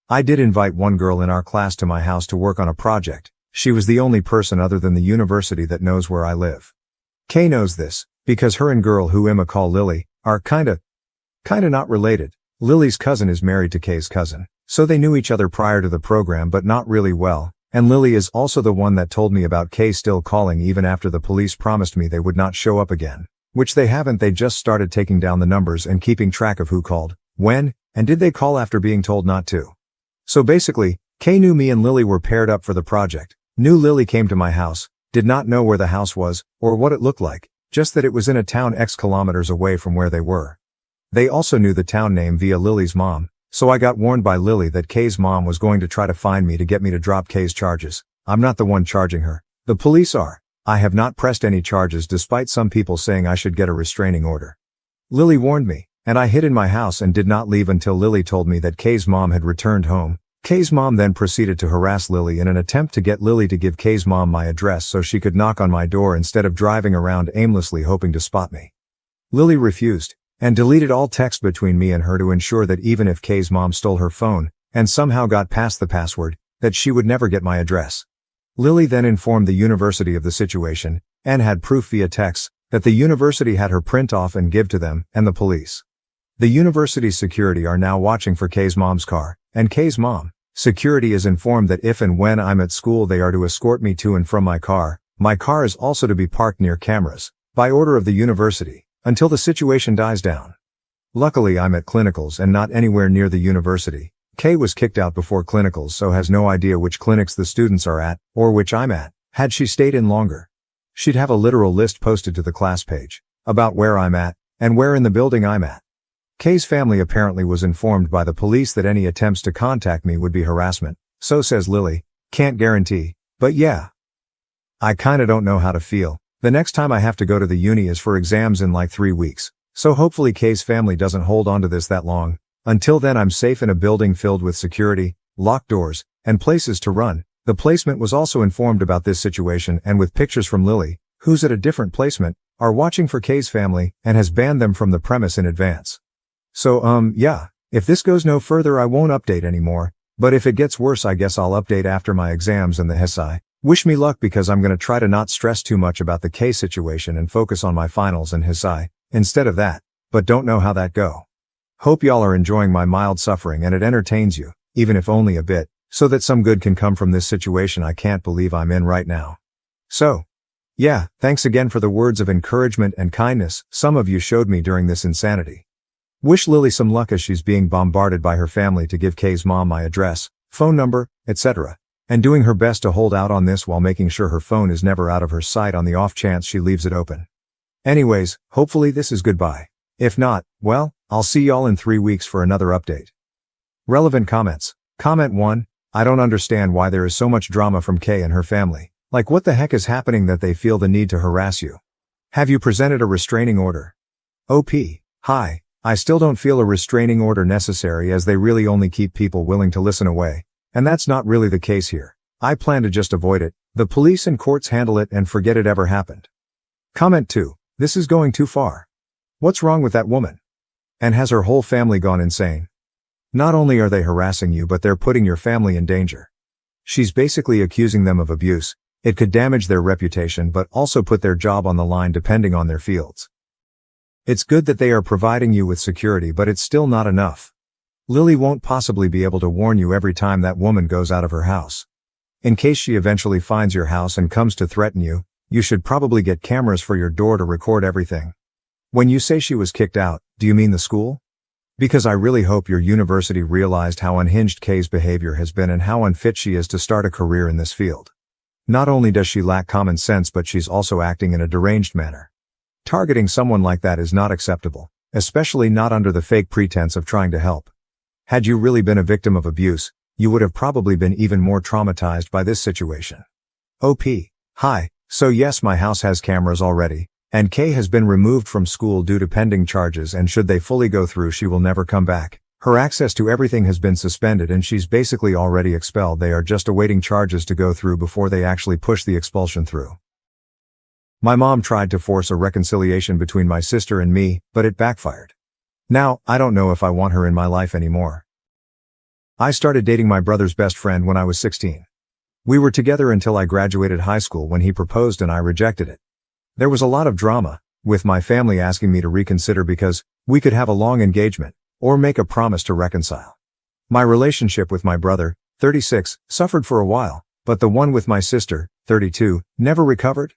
I did invite one girl in our class to my house to work on a project. She was the only person other than the university that knows where I live. Kay knows this, because her and girl who Emma call Lily, are kinda not related. Lily's cousin is married to Kay's cousin, so they knew each other prior to the program but not really well, and Lily is also the one that told me about Kay still calling even after the police promised me they would not show up again. Which they haven't, they just started taking down the numbers and keeping track of who called, when, and did they call after being told not to. So basically, Kay knew me and Lily were paired up for the project, knew Lily came to my house, did not know where the house was, or what it looked like, just that it was in a town X kilometers away from where they were. They also knew the town name via Lily's mom, so I got warned by Lily that Kay's mom was going to try to find me to get me to drop Kay's charges. I'm not the one charging her. The police are. I have not pressed any charges despite some people saying I should get a restraining order. Lily warned me, and I hid in my house and did not leave until Lily told me that Kay's mom had returned home. Kay's mom then proceeded to harass Lily in an attempt to get Lily to give Kay's mom my address so she could knock on my door instead of driving around aimlessly hoping to spot me. Lily refused, and deleted all text between me and her to ensure that even if Kay's mom stole her phone, and somehow got past the password, that she would never get my address. Lily then informed the university of the situation, and had proof via text, that the university had her print off and give to them, and the police. The university's security are now watching for Kay's mom's car, and Kay's mom. Security is informed that if and when I'm at school they are to escort me to and from my car. My car is also to be parked near cameras, by order of the university, until the situation dies down. Luckily I'm at clinicals and not anywhere near the university. Kay was kicked out before clinicals so has no idea which clinics the students are at, or which I'm at. Had she stayed in longer, she'd have a literal list posted to the class page, about where I'm at, and where in the building I'm at. Kay's family apparently was informed by the police that any attempts to contact me would be harassment, so says Lily. Can't guarantee, but yeah. I kinda don't know how to feel. The next time I have to go to the uni is for exams in like 3 weeks, so hopefully Kay's family doesn't hold on to this that long. Until then I'm safe in a building filled with security, locked doors, and places to run. The placement was also informed about this situation and with pictures from Lily, who's at a different placement, are watching for Kay's family and has banned them from the premise in advance. So yeah, if this goes no further I won't update anymore, but if it gets worse I guess I'll update after my exams and the HSI. Wish me luck because I'm gonna try to not stress too much about the K situation and focus on my finals and HSI, instead of that, but don't know how that go. Hope y'all are enjoying my mild suffering and it entertains you, even if only a bit, so that some good can come from this situation I can't believe I'm in right now. So, yeah, thanks again for the words of encouragement and kindness some of you showed me during this insanity. Wish Lily some luck as she's being bombarded by her family to give Kay's mom my address, phone number, etc. And doing her best to hold out on this while making sure her phone is never out of her sight on the off chance she leaves it open. Anyways, hopefully this is goodbye. If not, well, I'll see y'all in 3 weeks for another update. Relevant comments. Comment 1. I don't understand why there is so much drama from Kay and her family. Like what the heck is happening that they feel the need to harass you? Have you presented a restraining order? OP. Hi. I still don't feel a restraining order necessary as they really only keep people willing to listen away. And that's not really the case here. I plan to just avoid it. The police and courts handle it and forget it ever happened. Comment 2. This is going too far. What's wrong with that woman? And has her whole family gone insane? Not only are they harassing you but they're putting your family in danger. She's basically accusing them of abuse. It could damage their reputation but also put their job on the line depending on their fields. It's good that they are providing you with security but it's still not enough. Lily won't possibly be able to warn you every time that woman goes out of her house. In case she eventually finds your house and comes to threaten you, you should probably get cameras for your door to record everything. When you say she was kicked out, do you mean the school? Because I really hope your university realized how unhinged Kay's behavior has been and how unfit she is to start a career in this field. Not only does she lack common sense but she's also acting in a deranged manner. Targeting someone like that is not acceptable, especially not under the fake pretense of trying to help. Had you really been a victim of abuse, you would have probably been even more traumatized by this situation. OP. Hi, so yes, my house has cameras already, and Kay has been removed from school due to pending charges, and should they fully go through, she will never come back. Her access to everything has been suspended and she's basically already expelled. They are just awaiting charges to go through before they actually push the expulsion through. My mom tried to force a reconciliation between my sister and me, but it backfired. Now, I don't know if I want her in my life anymore. I started dating my brother's best friend when I was 16. We were together until I graduated high school, when he proposed and I rejected it. There was a lot of drama, with my family asking me to reconsider because we could have a long engagement, or make a promise to reconcile. My relationship with my brother, 36, suffered for a while, but the one with my sister, 32, never recovered.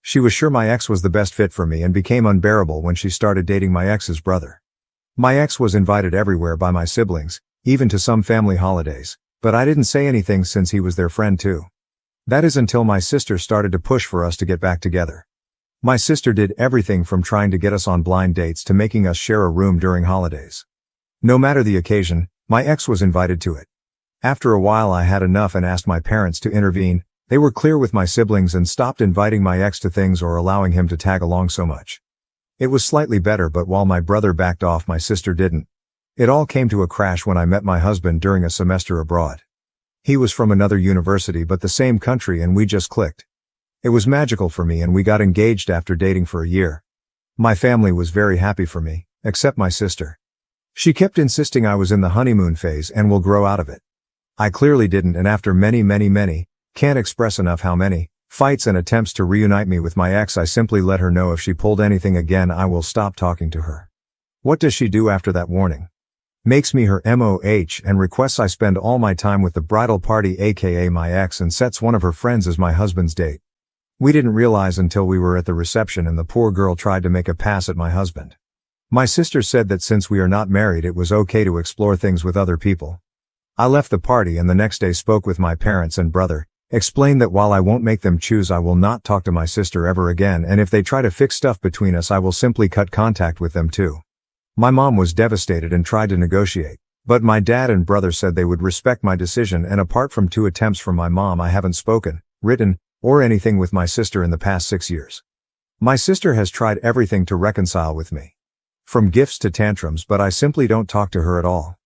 She was sure my ex was the best fit for me and became unbearable when she started dating my ex's brother. My ex was invited everywhere by my siblings, even to some family holidays, but I didn't say anything since he was their friend too. That is until my sister started to push for us to get back together. My sister did everything from trying to get us on blind dates to making us share a room during holidays. No matter the occasion, my ex was invited to it. After a while I had enough and asked my parents to intervene. They were clear with my siblings and stopped inviting my ex to things or allowing him to tag along so much. It was slightly better, but while my brother backed off, my sister didn't. It all came to a crash when I met my husband during a semester abroad. He was from another university but the same country, and we just clicked. It was magical for me and we got engaged after dating for a year. My family was very happy for me, except my sister. She kept insisting I was in the honeymoon phase and will grow out of it. I clearly didn't, and after many, can't express enough how many, fights and attempts to reunite me with my ex, I simply let her know if she pulled anything again I will stop talking to her. What does she do after that warning? Makes me her MOH and requests I spend all my time with the bridal party, aka my ex, and sets one of her friends as my husband's date. We didn't realize until we were at the reception and the poor girl tried to make a pass at my husband. My sister said that since we are not married it was okay to explore things with other people. I left the party and the next day spoke with my parents and brother, explained that while I won't make them choose, I will not talk to my sister ever again, and if they try to fix stuff between us I will simply cut contact with them too. My mom was devastated and tried to negotiate, but my dad and brother said they would respect my decision, and apart from 2 attempts from my mom I haven't spoken, written, or anything with my sister in the past 6 years. My sister has tried everything to reconcile with me. From gifts to tantrums, but I simply don't talk to her at all.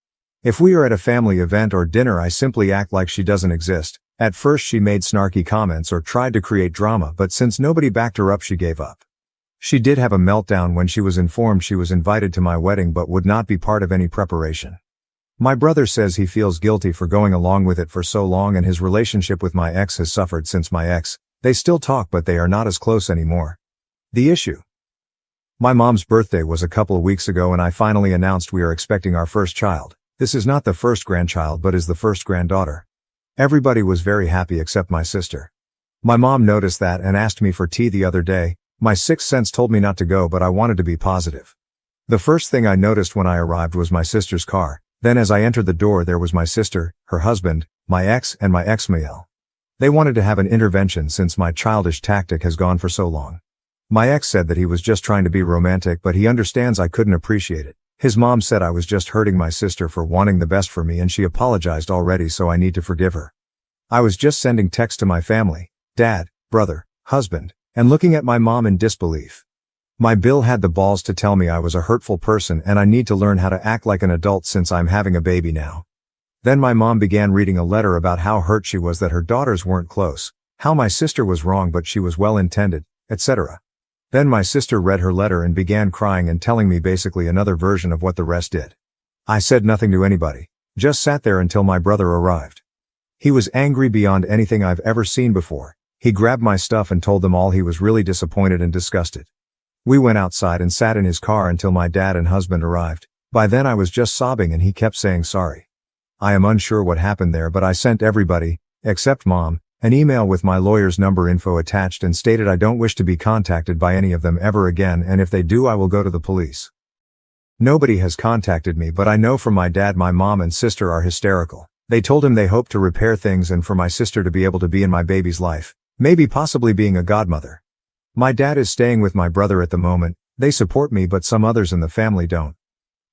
If we are at a family event or dinner I simply act like she doesn't exist. At first she made snarky comments or tried to create drama, but since nobody backed her up she gave up. She did have a meltdown when she was informed she was invited to my wedding but would not be part of any preparation. My brother says he feels guilty for going along with it for so long, and his relationship with my ex has suffered since my ex. They still talk but they are not as close anymore. The issue. My mom's birthday was a couple of weeks ago and I finally announced we are expecting our first child. This is not the first grandchild but is the first granddaughter. Everybody was very happy except my sister. My mom noticed that and asked me for tea the other day. My sixth sense told me not to go, but I wanted to be positive. The first thing I noticed when I arrived was my sister's car. Then as I entered the door there was my sister, her husband, my ex and my ex-male. They wanted to have an intervention since my childish tactic has gone for so long. My ex said that he was just trying to be romantic, but he understands I couldn't appreciate it. His mom said I was just hurting my sister for wanting the best for me, and she apologized already, so I need to forgive her. I was just sending texts to my family, dad, brother, husband, and looking at my mom in disbelief. My Bill had the balls to tell me I was a hurtful person and I need to learn how to act like an adult since I'm having a baby now. Then my mom began reading a letter about how hurt she was that her daughters weren't close, how my sister was wrong but she was well intended, etc. Then my sister read her letter and began crying and telling me basically another version of what the rest did. I said nothing to anybody, just sat there until my brother arrived. He was angry beyond anything I've ever seen before. He grabbed my stuff and told them all he was really disappointed and disgusted. We went outside and sat in his car until my dad and husband arrived. By then I was just sobbing and he kept saying sorry. I am unsure what happened there, but I sent everybody, except mom, an email with my lawyer's number info attached and stated I don't wish to be contacted by any of them ever again, and if they do I will go to the police. Nobody has contacted me, but I know from my dad my mom and sister are hysterical. They told him they hope to repair things and for my sister to be able to be in my baby's life, maybe possibly being a godmother. My dad is staying with my brother at the moment. They support me but some others in the family don't.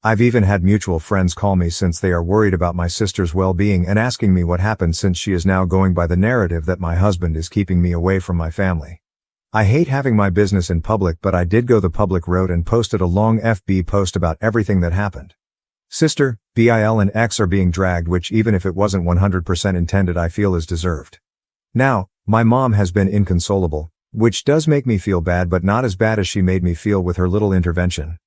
I've even had mutual friends call me since they are worried about my sister's well-being and asking me what happened since she is now going by the narrative that my husband is keeping me away from my family. I hate having my business in public, but I did go the public route and posted a long FB post about everything that happened. Sister, Bil and X are being dragged, which even if it wasn't 100% intended I feel is deserved. Now, my mom has been inconsolable, which does make me feel bad, but not as bad as she made me feel with her little intervention.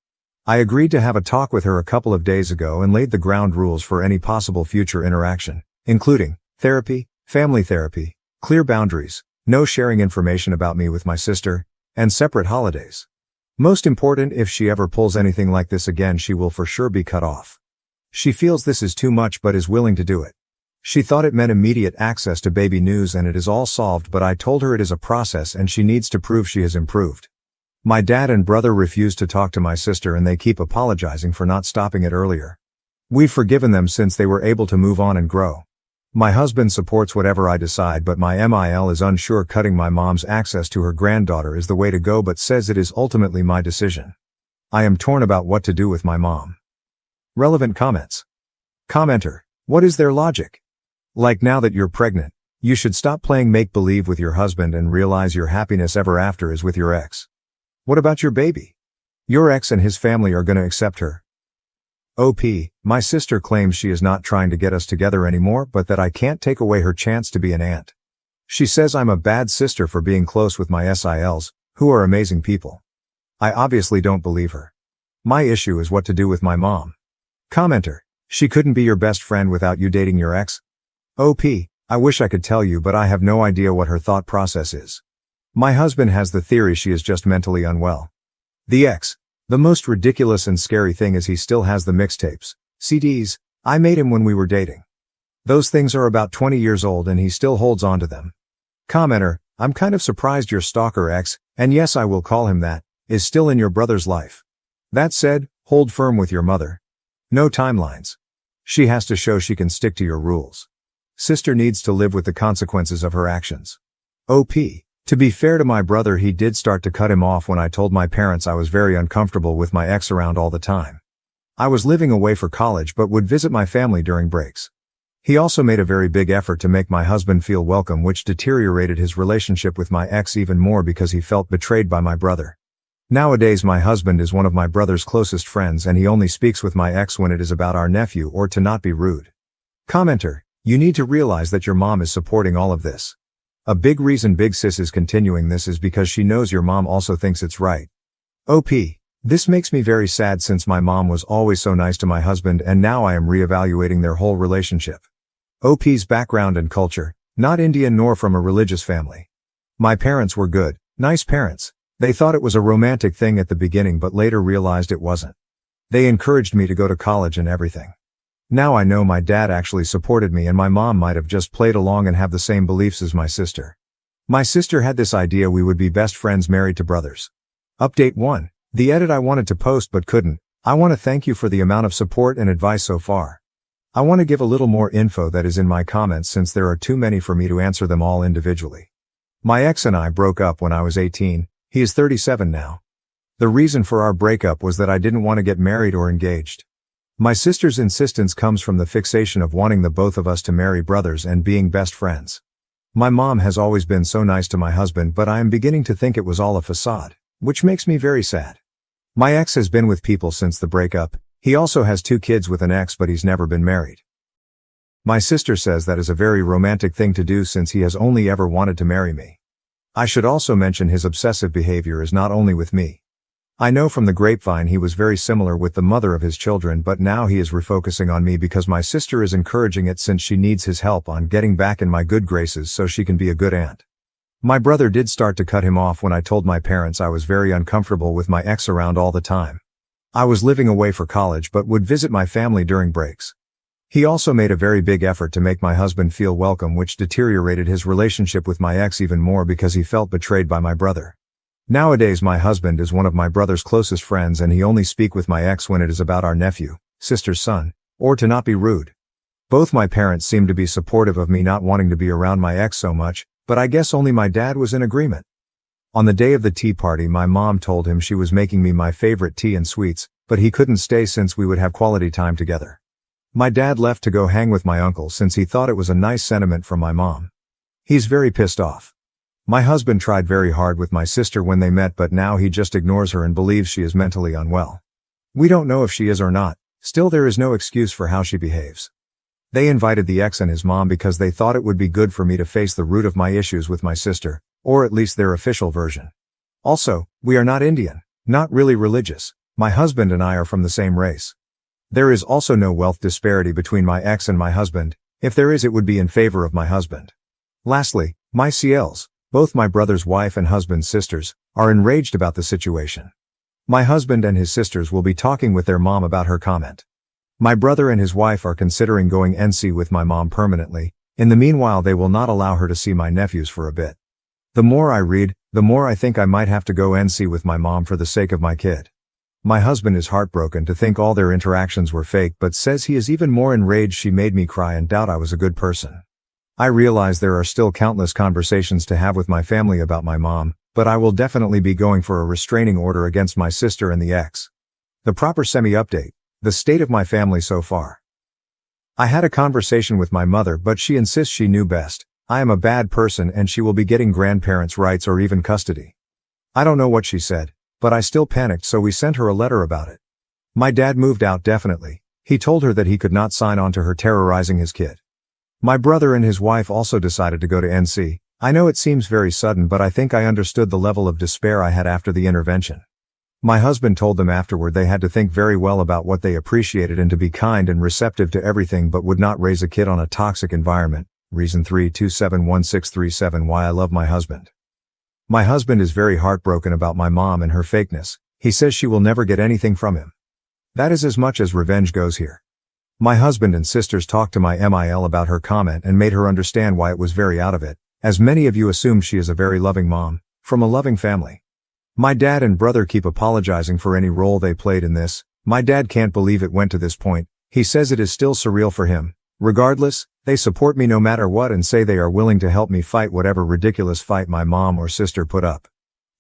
I agreed to have a talk with her a couple of days ago and laid the ground rules for any possible future interaction, including therapy, family therapy, clear boundaries, no sharing information about me with my sister, and separate holidays. Most important, if she ever pulls anything like this again, she will for sure be cut off. She feels this is too much but is willing to do it. She thought it meant immediate access to baby news and it is all solved, but I told her it is a process and she needs to prove she has improved. My dad and brother refuse to talk to my sister and they keep apologizing for not stopping it earlier. We've forgiven them since they were able to move on and grow. My husband supports whatever I decide, but my MIL is unsure cutting my mom's access to her granddaughter is the way to go, but says it is ultimately my decision. I am torn about what to do with my mom. Relevant comments. Commenter. What is their logic? Like, now that you're pregnant, you should stop playing make-believe with your husband and realize your happiness ever after is with your ex. What about your baby? Your ex and his family are gonna accept her. OP, my sister claims she is not trying to get us together anymore, but that I can't take away her chance to be an aunt. She says I'm a bad sister for being close with my SILs, who are amazing people. I obviously don't believe her. My issue is what to do with my mom. Commenter, she couldn't be your best friend without you dating your ex? OP, I wish I could tell you, but I have no idea what her thought process is. My husband has the theory she is just mentally unwell. The ex. The most ridiculous and scary thing is he still has the mixtapes, CDs, I made him when we were dating. Those things are about 20 years old and he still holds on to them. Commenter, I'm kind of surprised your stalker ex, and yes I will call him that, is still in your brother's life. That said, hold firm with your mother. No timelines. She has to show she can stick to your rules. Sister needs to live with the consequences of her actions. OP. To be fair to my brother, he did start to cut him off when I told my parents I was very uncomfortable with my ex around all the time. I was living away for college but would visit my family during breaks. He also made a very big effort to make my husband feel welcome, which deteriorated his relationship with my ex even more because he felt betrayed by my brother. Nowadays my husband is one of my brother's closest friends and he only speaks with my ex when it is about our nephew or to not be rude. Commenter, you need to realize that your mom is supporting all of this. A big reason Big Sis is continuing this is because she knows your mom also thinks it's right. OP. This makes me very sad since my mom was always so nice to my husband and now I am re-evaluating their whole relationship. OP's background and culture, not Indian nor from a religious family. My parents were good, nice parents. They thought it was a romantic thing at the beginning but later realized it wasn't. They encouraged me to go to college and everything. Now I know my dad actually supported me and my mom might have just played along and have the same beliefs as my sister. My sister had this idea we would be best friends married to brothers. Update 1. The edit I wanted to post but couldn't. I want to thank you for the amount of support and advice so far. I want to give a little more info that is in my comments since there are too many for me to answer them all individually. My ex and I broke up when I was 18, he is 37 now. The reason for our breakup was that I didn't want to get married or engaged. My sister's insistence comes from the fixation of wanting the both of us to marry brothers and being best friends. My mom has always been so nice to my husband, but I am beginning to think it was all a facade, which makes me very sad. My ex has been with people since the breakup. He also has 2 kids with an ex, but he's never been married. My sister says that is a very romantic thing to do since he has only ever wanted to marry me. I should also mention his obsessive behavior is not only with me. I know from the grapevine he was very similar with the mother of his children, but now he is refocusing on me because my sister is encouraging it since she needs his help on getting back in my good graces so she can be a good aunt. My brother did start to cut him off when I told my parents I was very uncomfortable with my ex around all the time. I was living away for college but would visit my family during breaks. He also made a very big effort to make my husband feel welcome, which deteriorated his relationship with my ex even more because he felt betrayed by my brother. Nowadays my husband is one of my brother's closest friends and he only speaks with my ex when it is about our nephew, sister's son, or to not be rude. Both my parents seem to be supportive of me not wanting to be around my ex so much, but I guess only my dad was in agreement. On the day of the tea party my mom told him she was making me my favorite tea and sweets, but he couldn't stay since we would have quality time together. My dad left to go hang with my uncle since he thought it was a nice sentiment from my mom. He's very pissed off. My husband tried very hard with my sister when they met, but now he just ignores her and believes she is mentally unwell. We don't know if she is or not, still there is no excuse for how she behaves. They invited the ex and his mom because they thought it would be good for me to face the root of my issues with my sister, or at least their official version. Also, we are not Indian, not really religious. My husband and I are from the same race. There is also no wealth disparity between my ex and my husband. If there is, it would be in favor of my husband. Lastly, my CLs, both my brother's wife and husband's sisters, are enraged about the situation. My husband and his sisters will be talking with their mom about her comment. My brother and his wife are considering going NC with my mom permanently. In the meanwhile, they will not allow her to see my nephews for a bit. The more I read, the more I think I might have to go NC with my mom for the sake of my kid. My husband is heartbroken to think all their interactions were fake, but says he is even more enraged she made me cry and doubt I was a good person. I realize there are still countless conversations to have with my family about my mom, but I will definitely be going for a restraining order against my sister and the ex. The proper semi-update. The state of my family so far. I had a conversation with my mother, but she insists she knew best. I am a bad person and she will be getting grandparents' rights or even custody. I don't know what she said, but I still panicked, so we sent her a letter about it. My dad moved out definitely. He told her that he could not sign on to her terrorizing his kid. My brother and his wife also decided to go to NC. I know it seems very sudden, but I think I understood the level of despair I had after the intervention. My husband told them afterward they had to think very well about what they appreciated and to be kind and receptive to everything, but would not raise a kid on a toxic environment. Reason 3271637 Why I love my husband. My husband is very heartbroken about my mom and her fakeness. He says she will never get anything from him. That is as much as revenge goes here. My husband and sisters talked to my MIL about her comment and made her understand why it was very out of it, as many of you assume she is a very loving mom, from a loving family. My dad and brother keep apologizing for any role they played in this. My dad can't believe it went to this point. He says it is still surreal for him. Regardless, they support me no matter what and say they are willing to help me fight whatever ridiculous fight my mom or sister put up.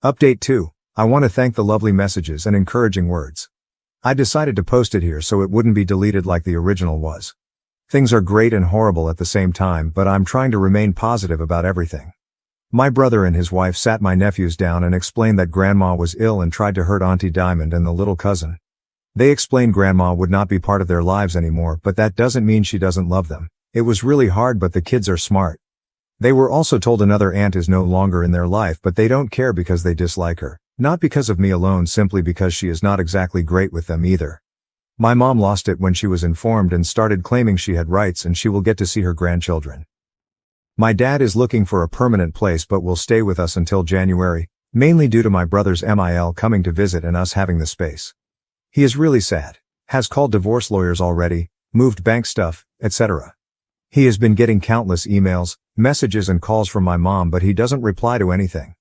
Update 2. I want to thank the lovely messages and encouraging words. I decided to post it here so it wouldn't be deleted like the original was. Things are great and horrible at the same time, but I'm trying to remain positive about everything. My brother and his wife sat my nephews down and explained that grandma was ill and tried to hurt Auntie Diamond and the little cousin. They explained grandma would not be part of their lives anymore, but that doesn't mean she doesn't love them. It was really hard, but the kids are smart. They were also told another aunt is no longer in their life, but they don't care because they dislike her. Not because of me alone, simply because she is not exactly great with them either. My mom lost it when she was informed and started claiming she had rights and she will get to see her grandchildren. My dad is looking for a permanent place but will stay with us until January, mainly due to my brother's MIL coming to visit and us having the space. He is really sad, has called divorce lawyers already, moved bank stuff, etc. He has been getting countless emails, messages and calls from my mom, but he doesn't reply to anything.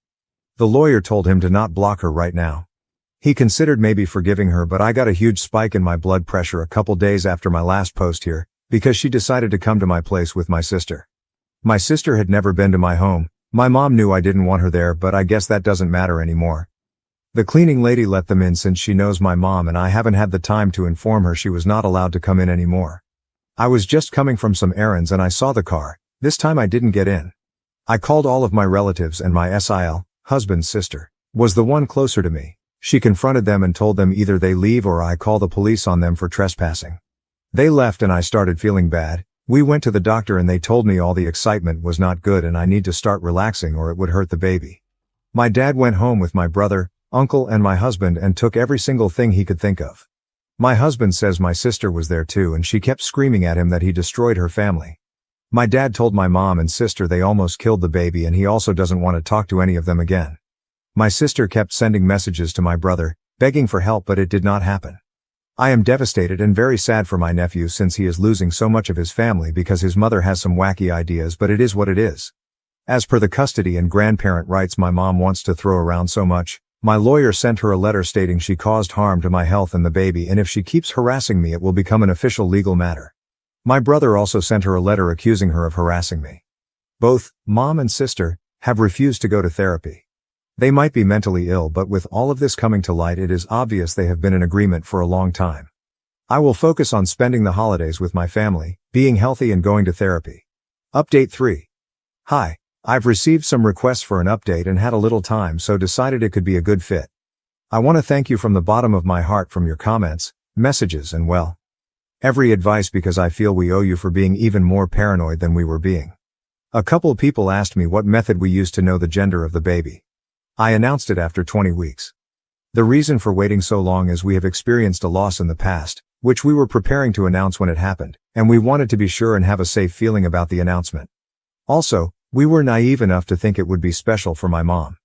The lawyer told him to not block her right now. He considered maybe forgiving her, but I got a huge spike in my blood pressure a couple days after my last post here, because she decided to come to my place with my sister. My sister had never been to my home. My mom knew I didn't want her there, but I guess that doesn't matter anymore. The cleaning lady let them in since she knows my mom and I haven't had the time to inform her she was not allowed to come in anymore. I was just coming from some errands and I saw the car. This time I didn't get in. I called all of my relatives and my SIL, husband's sister, was the one closer to me. She confronted them and told them either they leave or I call the police on them for trespassing. They left and I started feeling bad. We went to the doctor and they told me all the excitement was not good and I need to start relaxing or it would hurt the baby. My dad went home with my brother, uncle and my husband and took every single thing he could think of. My husband says my sister was there too and she kept screaming at him that he destroyed her family. My dad told my mom and sister they almost killed the baby and he also doesn't want to talk to any of them again. My sister kept sending messages to my brother, begging for help, but it did not happen. I am devastated and very sad for my nephew since he is losing so much of his family because his mother has some wacky ideas, but it is what it is. As per the custody and grandparent rights my mom wants to throw around so much, my lawyer sent her a letter stating she caused harm to my health and the baby, and if she keeps harassing me it will become an official legal matter. My brother also sent her a letter accusing her of harassing me. Both, mom and sister, have refused to go to therapy. They might be mentally ill, but with all of this coming to light, it is obvious they have been in agreement for a long time. I will focus on spending the holidays with my family, being healthy and going to therapy. Update 3. Hi, I've received some requests for an update and had a little time, so decided it could be a good fit. I want to thank you from the bottom of my heart from your comments, messages and every advice, because I feel we owe you for being even more paranoid than we were being. A couple people asked me what method we used to know the gender of the baby. I announced it after 20 weeks. The reason for waiting so long is we have experienced a loss in the past, which we were preparing to announce when it happened, and we wanted to be sure and have a safe feeling about the announcement. Also, we were naive enough to think it would be special for my mom.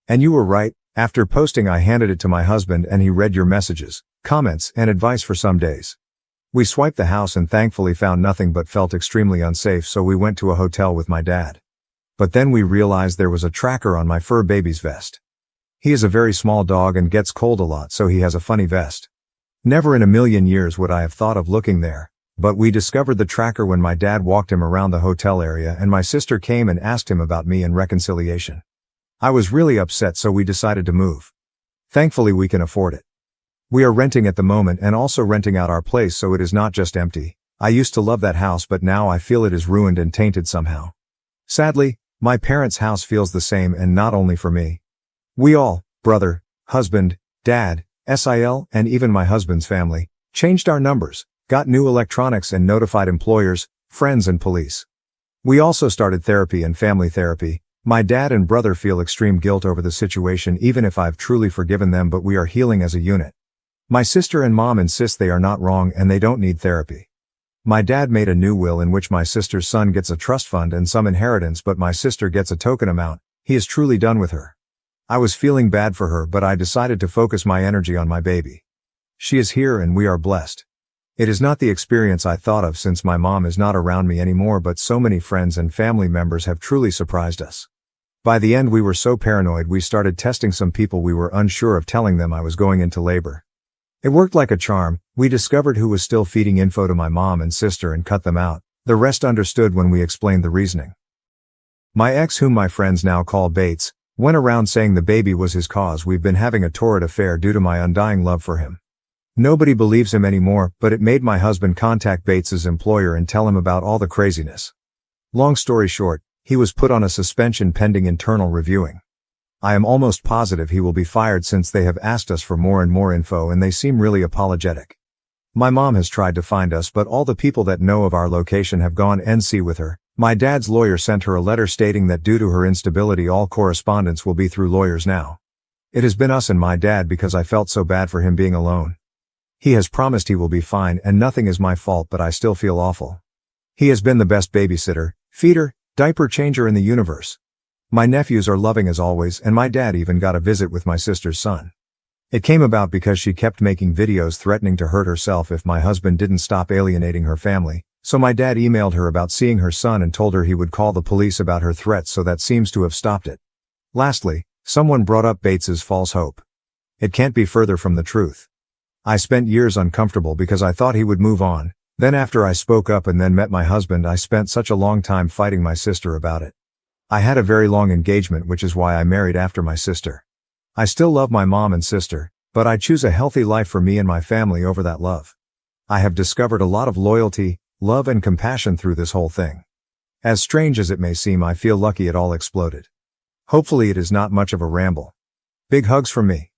And you were right. After posting, I handed it to my husband and he read your messages, comments, and advice for some days. We swiped the house and thankfully found nothing, but felt extremely unsafe, so we went to a hotel with my dad. But then we realized there was a tracker on my fur baby's vest. He is a very small dog and gets cold a lot, so he has a funny vest. Never in a million years would I have thought of looking there, but we discovered the tracker when my dad walked him around the hotel area and my sister came and asked him about me and reconciliation. I was really upset, so we decided to move. Thankfully we can afford it. We are renting at the moment and also renting out our place, so it is not just empty. I used to love that house, but now I feel it is ruined and tainted somehow. Sadly, my parents' house feels the same, and not only for me. We all, brother, husband, dad, SIL, and even my husband's family, changed our numbers, got new electronics and notified employers, friends and police. We also started therapy and family therapy. My dad and brother feel extreme guilt over the situation, even if I've truly forgiven them, but we are healing as a unit. My sister and mom insist they are not wrong and they don't need therapy. My dad made a new will in which my sister's son gets a trust fund and some inheritance, but my sister gets a token amount. He is truly done with her. I was feeling bad for her, but I decided to focus my energy on my baby. She is here and we are blessed. It is not the experience I thought of since my mom is not around me anymore, but so many friends and family members have truly surprised us. By the end we were so paranoid we started testing some people we were unsure of, telling them I was going into labor. It worked like a charm. We discovered who was still feeding info to my mom and sister and cut them out. The rest understood when we explained the reasoning. My ex, whom my friends now call Bates, went around saying the baby was his cause. We've been having a torrid affair due to my undying love for him. Nobody believes him anymore, but it made my husband contact Bates's employer and tell him about all the craziness. Long story short, he was put on a suspension pending internal reviewing. I am almost positive he will be fired, since they have asked us for more and more info and they seem really apologetic. My mom has tried to find us, but all the people that know of our location have gone NC with her. My dad's lawyer sent her a letter stating that due to her instability all correspondence will be through lawyers now. It has been us and my dad, because I felt so bad for him being alone. He has promised he will be fine and nothing is my fault, but I still feel awful. He has been the best babysitter, feeder, diaper changer in the universe. My nephews are loving as always, and my dad even got a visit with my sister's son. It came about because she kept making videos threatening to hurt herself if my husband didn't stop alienating her family, so my dad emailed her about seeing her son and told her he would call the police about her threats, so that seems to have stopped it. Lastly, someone brought up Bates's false hope. It can't be further from the truth. I spent years uncomfortable because I thought he would move on. Then after I spoke up and then met my husband, I spent such a long time fighting my sister about it. I had a very long engagement, which is why I married after my sister. I still love my mom and sister, but I choose a healthy life for me and my family over that love. I have discovered a lot of loyalty, love and compassion through this whole thing. As strange as it may seem, I feel lucky it all exploded. Hopefully it is not much of a ramble. Big hugs from me.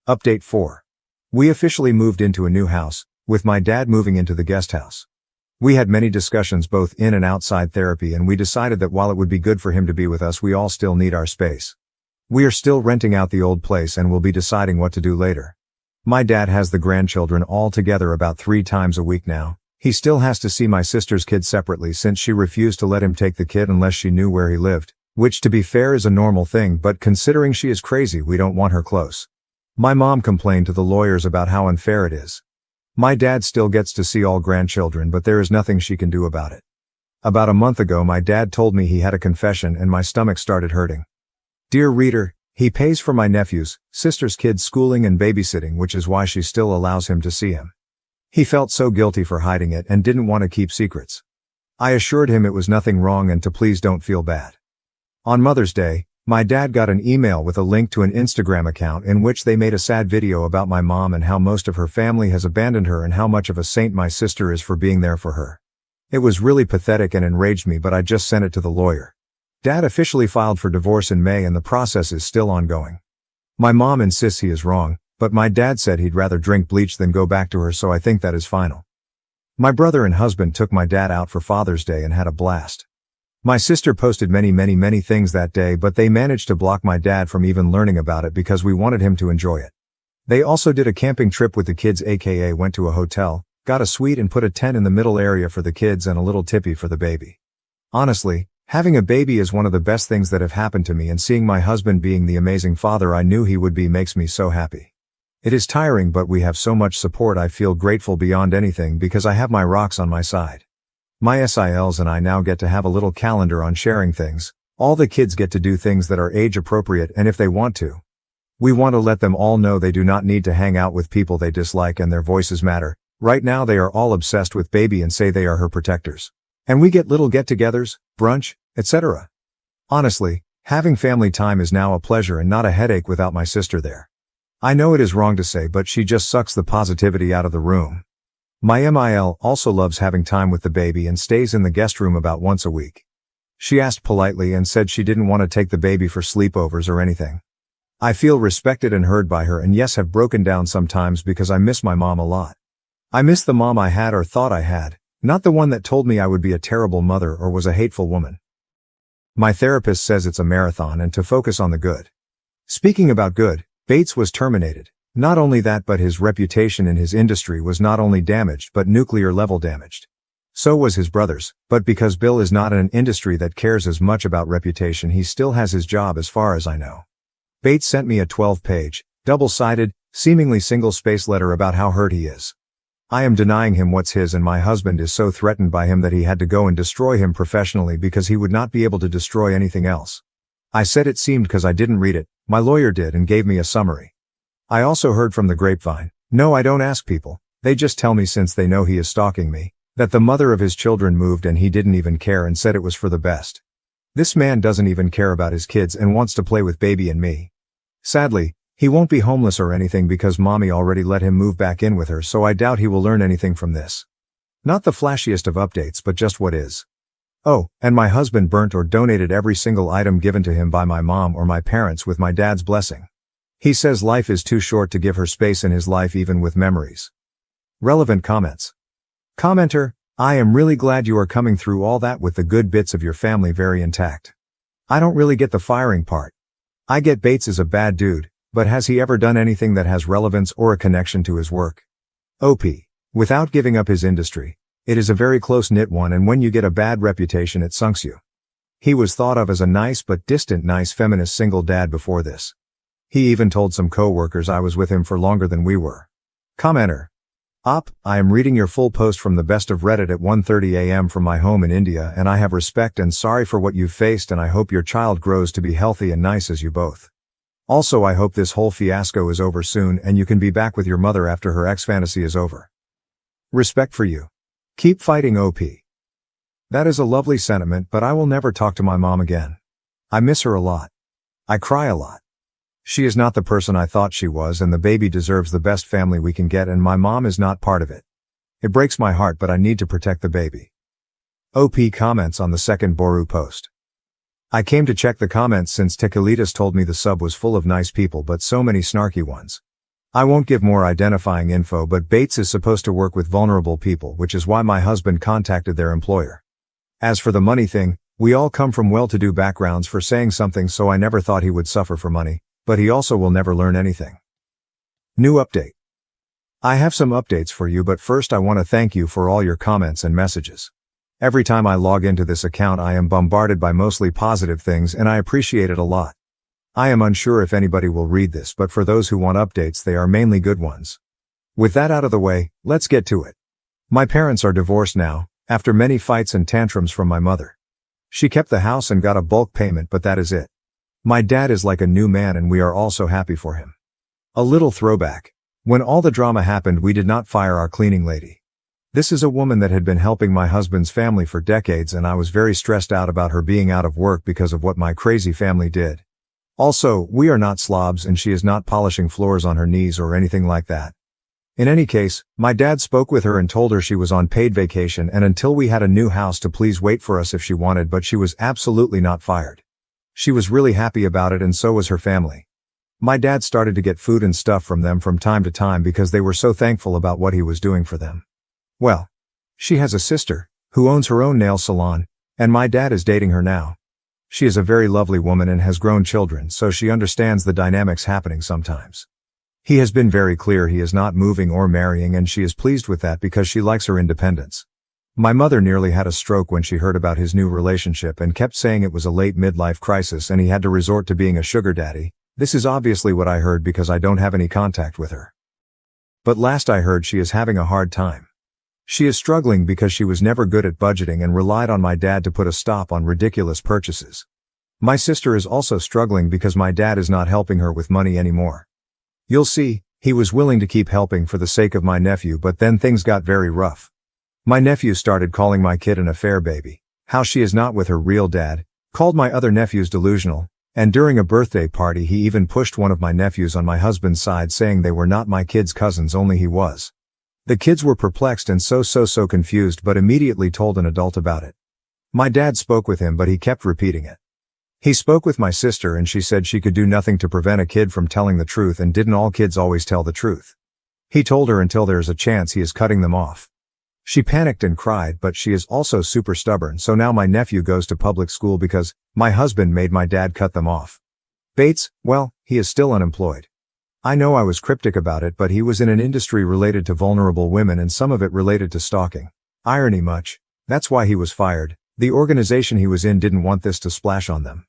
Update 4. We officially moved into a new house, with my dad moving into the guest house. We had many discussions both in and outside therapy, and we decided that while it would be good for him to be with us, we all still need our space. We are still renting out the old place and will be deciding what to do later. My dad has the grandchildren all together about 3 times a week now. He still has to see my sister's kid separately, since she refused to let him take the kid unless she knew where he lived, which to be fair is a normal thing, but considering she is crazy, we don't want her close. My mom complained to the lawyers about how unfair it is. My dad still gets to see all grandchildren, but there is nothing she can do about it. About a month ago my dad told me he had a confession and my stomach started hurting. Dear reader, he pays for my nephew's, sister's kids' schooling and babysitting, which is why she still allows him to see him. He felt so guilty for hiding it and didn't want to keep secrets. I assured him it was nothing wrong and to please don't feel bad. On Mother's Day, My dad got an email with a link to an Instagram account in which they made a sad video about my mom and how most of her family has abandoned her and how much of a saint my sister is for being there for her. It was really pathetic and enraged me, but I just sent it to the lawyer. Dad officially filed for divorce in May and the process is still ongoing. My mom insists he is wrong, but my dad said he'd rather drink bleach than go back to her, so I think that is final. My brother and husband took my dad out for Father's Day and had a blast. My sister posted many things that day, but they managed to block my dad from even learning about it because we wanted him to enjoy it. They also did a camping trip with the kids, aka went to a hotel, got a suite and put a tent in the middle area for the kids and a little tippy for the baby. Honestly, having a baby is one of the best things that have happened to me, and seeing my husband being the amazing father I knew he would be makes me so happy. It is tiring, but we have so much support. I feel grateful beyond anything because I have my rocks on my side. My SILs and I now get to have a little calendar on sharing things. All the kids get to do things that are age appropriate, and if they want to. We want to let them all know they do not need to hang out with people they dislike and their voices matter. Right now they are all obsessed with baby and say they are her protectors. And we get little get-togethers, brunch, etc. Honestly, having family time is now a pleasure and not a headache without my sister there. I know it is wrong to say, but she just sucks the positivity out of the room. My MIL also loves having time with the baby and stays in the guest room about once a week. She asked politely and said she didn't want to take the baby for sleepovers or anything. I feel respected and heard by her, and yes, have broken down sometimes because I miss my mom a lot. I miss the mom I had or thought I had, not the one that told me I would be a terrible mother or was a hateful woman. My therapist says it's a marathon and to focus on the good. Speaking about good, Bates was terminated. Not only that, but his reputation in his industry was not only damaged but nuclear level damaged. So was his brother's, but because Bill is not in an industry that cares as much about reputation, he still has his job as far as I know. Bates sent me a 12-page, double-sided, seemingly single-space letter about how hurt he is. I am denying him what's his, and my husband is so threatened by him that he had to go and destroy him professionally because he would not be able to destroy anything else. I said it seemed because I didn't read it, my lawyer did and gave me a summary. I also heard from the grapevine. No, I don't ask people. They just tell me, since they know he is stalking me, that the mother of his children moved and he didn't even care and said it was for the best. This man doesn't even care about his kids and wants to play with baby and me. Sadly, he won't be homeless or anything because mommy already let him move back in with her, so I doubt he will learn anything from this. Not the flashiest of updates, but just what is. Oh, and my husband burnt or donated every single item given to him by my mom or my parents with my dad's blessing. He says life is too short to give her space in his life even with memories. Relevant comments. Commenter, I am really glad you are coming through all that with the good bits of your family very intact. I don't really get the firing part. I get Bates is a bad dude, but has he ever done anything that has relevance or a connection to his work? OP. Without giving up his industry, it is a very close-knit one, and when you get a bad reputation it sunks you. He was thought of as a nice but distant nice feminist single dad before this. He even told some co-workers I was with him for longer than we were. Commenter. I am reading your full post from the best of Reddit at 1:30 a.m. from my home in India, and I have respect and sorry for what you've faced, and I hope your child grows to be healthy and nice as you both. Also, I hope this whole fiasco is over soon and you can be back with your mother after her ex-fantasy is over. Respect for you. Keep fighting, OP. That is a lovely sentiment, but I will never talk to my mom again. I miss her a lot. I cry a lot. She is not the person I thought she was, and the baby deserves the best family we can get, and my mom is not part of it. It breaks my heart, but I need to protect the baby. OP comments on the second Boru post. I came to check the comments since Tikalitas told me the sub was full of nice people but so many snarky ones. I won't give more identifying info, but Bates is supposed to work with vulnerable people, which is why my husband contacted their employer. As for the money thing, we all come from well-to-do backgrounds for saying something, so I never thought he would suffer for money, but he also will never learn anything. New update. I have some updates for you, but first I want to thank you for all your comments and messages. Every time I log into this account I am bombarded by mostly positive things, and I appreciate it a lot. I am unsure if anybody will read this, but for those who want updates they are mainly good ones. With that out of the way, let's get to it. My parents are divorced now, after many fights and tantrums from my mother. She kept the house and got a bulk payment, but that is it. My dad is like a new man and we are all so happy for him. A little throwback. When all the drama happened we did not fire our cleaning lady. This is a woman that had been helping my husband's family for decades, and I was very stressed out about her being out of work because of what my crazy family did. Also, we are not slobs and she is not polishing floors on her knees or anything like that. In any case, my dad spoke with her and told her she was on paid vacation and until we had a new house to please wait for us if she wanted, but she was absolutely not fired. She was really happy about it and so was her family. My dad started to get food and stuff from them from time to time because they were so thankful about what he was doing for them. Well, she has a sister, who owns her own nail salon, and my dad is dating her now. She is a very lovely woman and has grown children, so she understands the dynamics happening sometimes. He has been very clear he is not moving or marrying and she is pleased with that because she likes her independence. My mother nearly had a stroke when she heard about his new relationship and kept saying it was a late midlife crisis and he had to resort to being a sugar daddy. This is obviously what I heard because I don't have any contact with her. But last I heard she is having a hard time. She is struggling because she was never good at budgeting and relied on my dad to put a stop on ridiculous purchases. My sister is also struggling because my dad is not helping her with money anymore. You'll see, he was willing to keep helping for the sake of my nephew, but then things got very rough. My nephew started calling my kid an affair baby, how she is not with her real dad, called my other nephews delusional, and during a birthday party he even pushed one of my nephews on my husband's side saying they were not my kid's cousins, only he was. The kids were perplexed and so confused but immediately told an adult about it. My dad spoke with him but he kept repeating it. He spoke with my sister and she said she could do nothing to prevent a kid from telling the truth and didn't all kids always tell the truth. He told her until there's a chance he is cutting them off. She panicked and cried but she is also super stubborn, so now my nephew goes to public school because my husband made my dad cut them off. Bates, well, he is still unemployed. I know I was cryptic about it but he was in an industry related to vulnerable women and some of it related to stalking. Irony much. That's why he was fired. The organization he was in didn't want this to splash on them.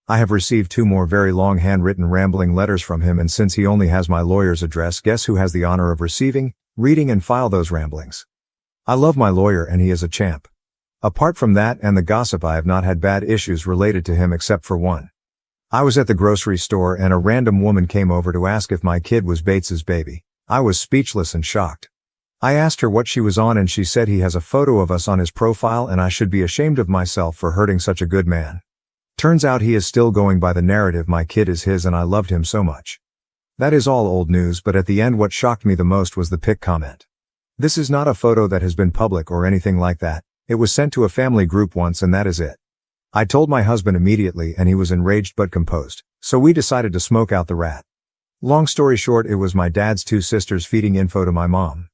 I have received 2 more very long handwritten rambling letters from him and since he only has my lawyer's address, guess who has the honor of receiving, reading and file those ramblings? I love my lawyer and he is a champ. Apart from that and the gossip, I have not had bad issues related to him except for one. I was at the grocery store and a random woman came over to ask if my kid was Bates's baby. I was speechless and shocked. I asked her what she was on and she said he has a photo of us on his profile and I should be ashamed of myself for hurting such a good man. Turns out he is still going by the narrative my kid is his and I loved him so much. That is all old news, but at the end what shocked me the most was the pic comment. This is not a photo that has been public or anything like that. It was sent to a family group once and that is it. I told my husband immediately and he was enraged but composed, so we decided to smoke out the rat. Long story short, it was my dad's 2 sisters feeding info to my mom.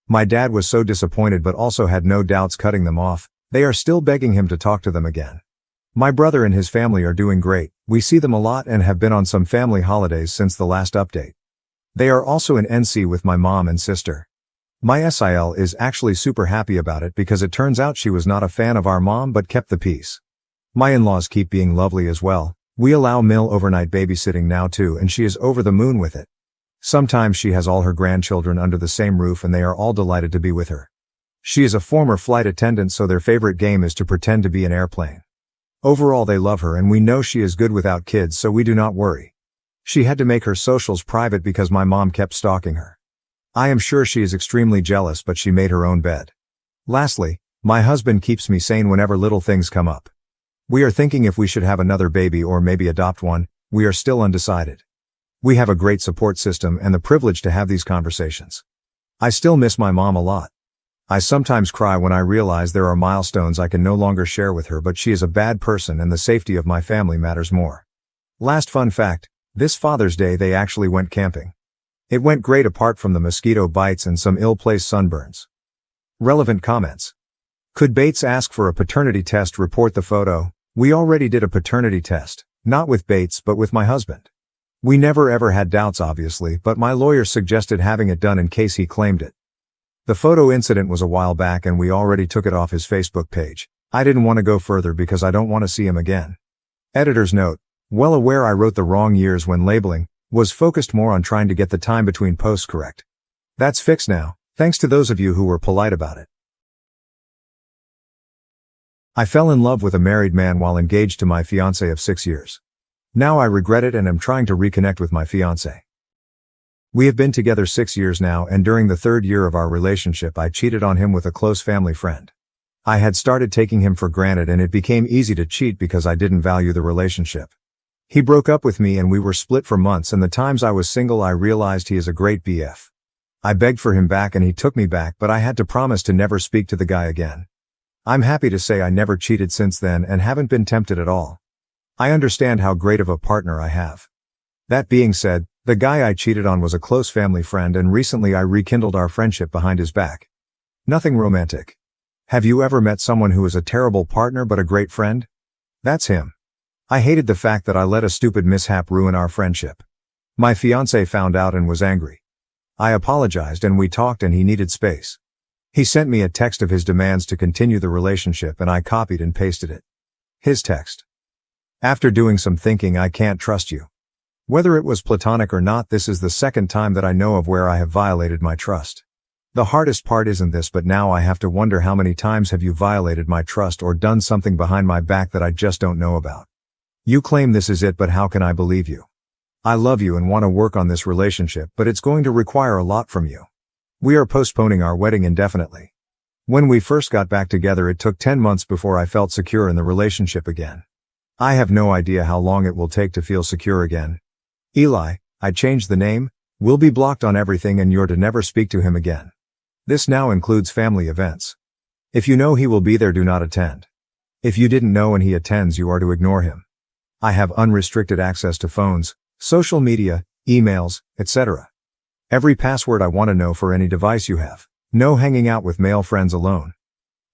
My dad was so disappointed but also had no doubts cutting them off. They are still begging him to talk to them again. My brother and his family are doing great. We see them a lot and have been on some family holidays since the last update. They are also in NC with my mom and sister. My SIL is actually super happy about it because it turns out she was not a fan of our mom but kept the peace. My in-laws keep being lovely as well. We allow Mill overnight babysitting now too and she is over the moon with it. Sometimes she has all her grandchildren under the same roof and they are all delighted to be with her. She is a former flight attendant so their favorite game is to pretend to be an airplane. Overall they love her and we know she is good without kids so we do not worry. She had to make her socials private because my mom kept stalking her. I am sure she is extremely jealous but she made her own bed. Lastly, my husband keeps me sane whenever little things come up. We are thinking if we should have another baby or maybe adopt one. We are still undecided. We have a great support system and the privilege to have these conversations. I still miss my mom a lot. I sometimes cry when I realize there are milestones I can no longer share with her, but she is a bad person and the safety of my family matters more. Last fun fact, this Father's Day they actually went camping. It went great apart from the mosquito bites and some ill-placed sunburns. Relevant comments. Could Bates ask for a paternity test? Report the photo. We already did a paternity test, not with Bates but with my husband. We never ever had doubts obviously, but my lawyer suggested having it done in case he claimed it. The photo incident was a while back and we already took it off his Facebook page. I didn't want to go further because I don't want to see him again. Editor's note. Well aware I wrote the wrong years when labeling, was focused more on trying to get the time between posts correct. That's fixed now, thanks to those of you who were polite about it. I fell in love with a married man while engaged to my fiancé of 6 years. Now I regret it and am trying to reconnect with my fiancé. We have been together 6 years now and during the 3rd year of our relationship I cheated on him with a close family friend. I had started taking him for granted and it became easy to cheat because I didn't value the relationship. He broke up with me and we were split for months, and the times I was single I realized he is a great BF. I begged for him back and he took me back, but I had to promise to never speak to the guy again. I'm happy to say I never cheated since then and haven't been tempted at all. I understand how great of a partner I have. That being said, the guy I cheated on was a close family friend, and recently I rekindled our friendship behind his back. Nothing romantic. Have you ever met someone who is a terrible partner but a great friend? That's him. I hated the fact that I let a stupid mishap ruin our friendship. My fiancé found out and was angry. I apologized and we talked, and he needed space. He sent me a text of his demands to continue the relationship, and I copied and pasted it. His text. After doing some thinking, I can't trust you. Whether it was platonic or not, this is the second time that I know of where I have violated my trust. The hardest part isn't this, but now I have to wonder, how many times have you violated my trust or done something behind my back that I just don't know about? You claim this is it, but how can I believe you? I love you and want to work on this relationship, but it's going to require a lot from you. We are postponing our wedding indefinitely. When we first got back together, it took 10 months before I felt secure in the relationship again. I have no idea how long it will take to feel secure again. Eli, I changed the name, will be blocked on everything, and you're to never speak to him again. This now includes family events. If you know he will be there, do not attend. If you didn't know and he attends, you are to ignore him. I have unrestricted access to phones, social media, emails, etc. Every password I want to know for any device you have. No hanging out with male friends alone.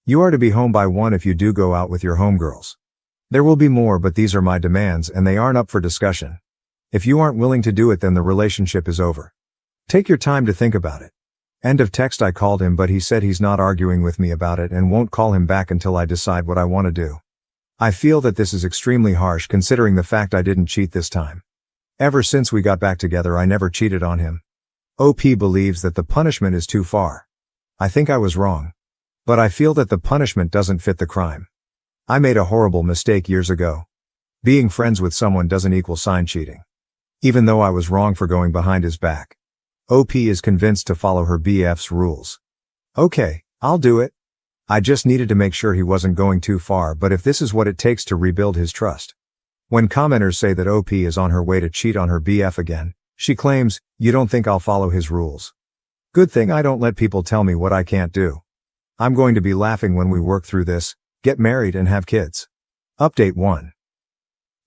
You are to be home by 1 if you do go out with your homegirls. There will be more, but these are my demands and they aren't up for discussion. If you aren't willing to do it, then the relationship is over. Take your time to think about it. End of text. I called him, but he said he's not arguing with me about it and won't call him back until I decide what I want to do. I feel that this is extremely harsh considering the fact I didn't cheat this time. Ever since we got back together, I never cheated on him. OP believes that the punishment is too far. I think I was wrong. But I feel that the punishment doesn't fit the crime. I made a horrible mistake years ago. Being friends with someone doesn't equal sign cheating. Even though I was wrong for going behind his back. OP is convinced to follow her BF's rules. Okay, I'll do it. I just needed to make sure he wasn't going too far, but if this is what it takes to rebuild his trust. When commenters say that OP is on her way to cheat on her BF again, she claims, "You don't think I'll follow his rules? Good thing I don't let people tell me what I can't do. I'm going to be laughing when we work through this, get married and have kids." Update 1.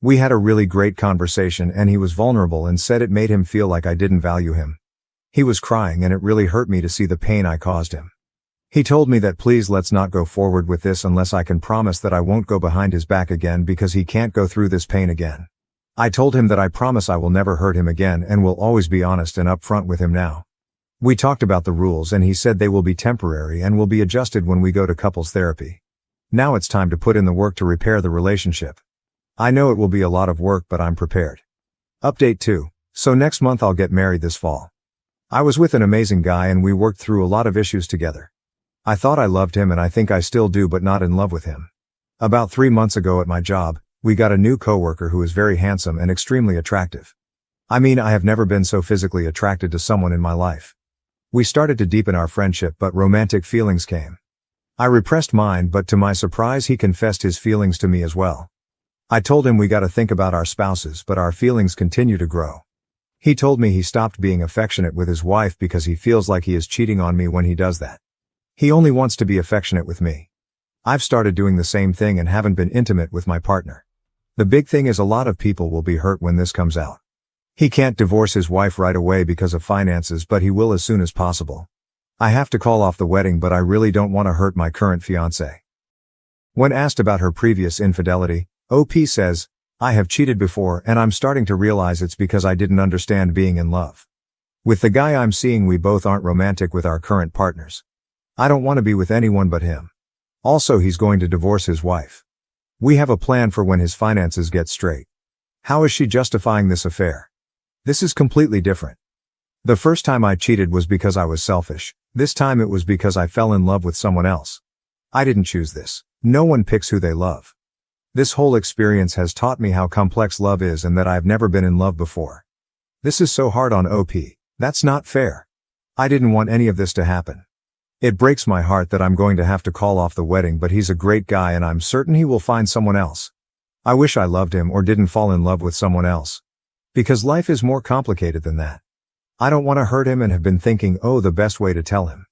We had a really great conversation and he was vulnerable and said it made him feel like I didn't value him. He was crying and it really hurt me to see the pain I caused him. He told me that please let's not go forward with this unless I can promise that I won't go behind his back again because he can't go through this pain again. I told him that I promise I will never hurt him again and will always be honest and upfront with him now. We talked about the rules and he said they will be temporary and will be adjusted when we go to couples therapy. Now it's time to put in the work to repair the relationship. I know it will be a lot of work, but I'm prepared. Update 2. So next month I'll get married this fall. I was with an amazing guy and we worked through a lot of issues together. I thought I loved him and I think I still do, but not in love with him. About 3 months ago at my job, we got a new coworker who is very handsome and extremely attractive. I mean, I have never been so physically attracted to someone in my life. We started to deepen our friendship, but romantic feelings came. I repressed mine, but to my surprise he confessed his feelings to me as well. I told him we gotta think about our spouses, but our feelings continue to grow. He told me he stopped being affectionate with his wife because he feels like he is cheating on me when he does that. He only wants to be affectionate with me. I've started doing the same thing and haven't been intimate with my partner. The big thing is a lot of people will be hurt when this comes out. He can't divorce his wife right away because of finances, but he will as soon as possible. I have to call off the wedding, but I really don't want to hurt my current fiancé. When asked about her previous infidelity, OP says, "I have cheated before and I'm starting to realize it's because I didn't understand being in love. With the guy I'm seeing, we both aren't romantic with our current partners. I don't want to be with anyone but him. Also, he's going to divorce his wife. We have a plan for when his finances get straight. How is she justifying this affair? This is completely different. The first time I cheated was because I was selfish. This time it was because I fell in love with someone else. I didn't choose this. No one picks who they love. This whole experience has taught me how complex love is and that I've never been in love before. This is so hard on OP. That's not fair. I didn't want any of this to happen. It breaks my heart that I'm going to have to call off the wedding, but he's a great guy and I'm certain he will find someone else. I wish I loved him or didn't fall in love with someone else. Because life is more complicated than that. I don't want to hurt him and have been thinking, oh, the best way to tell him.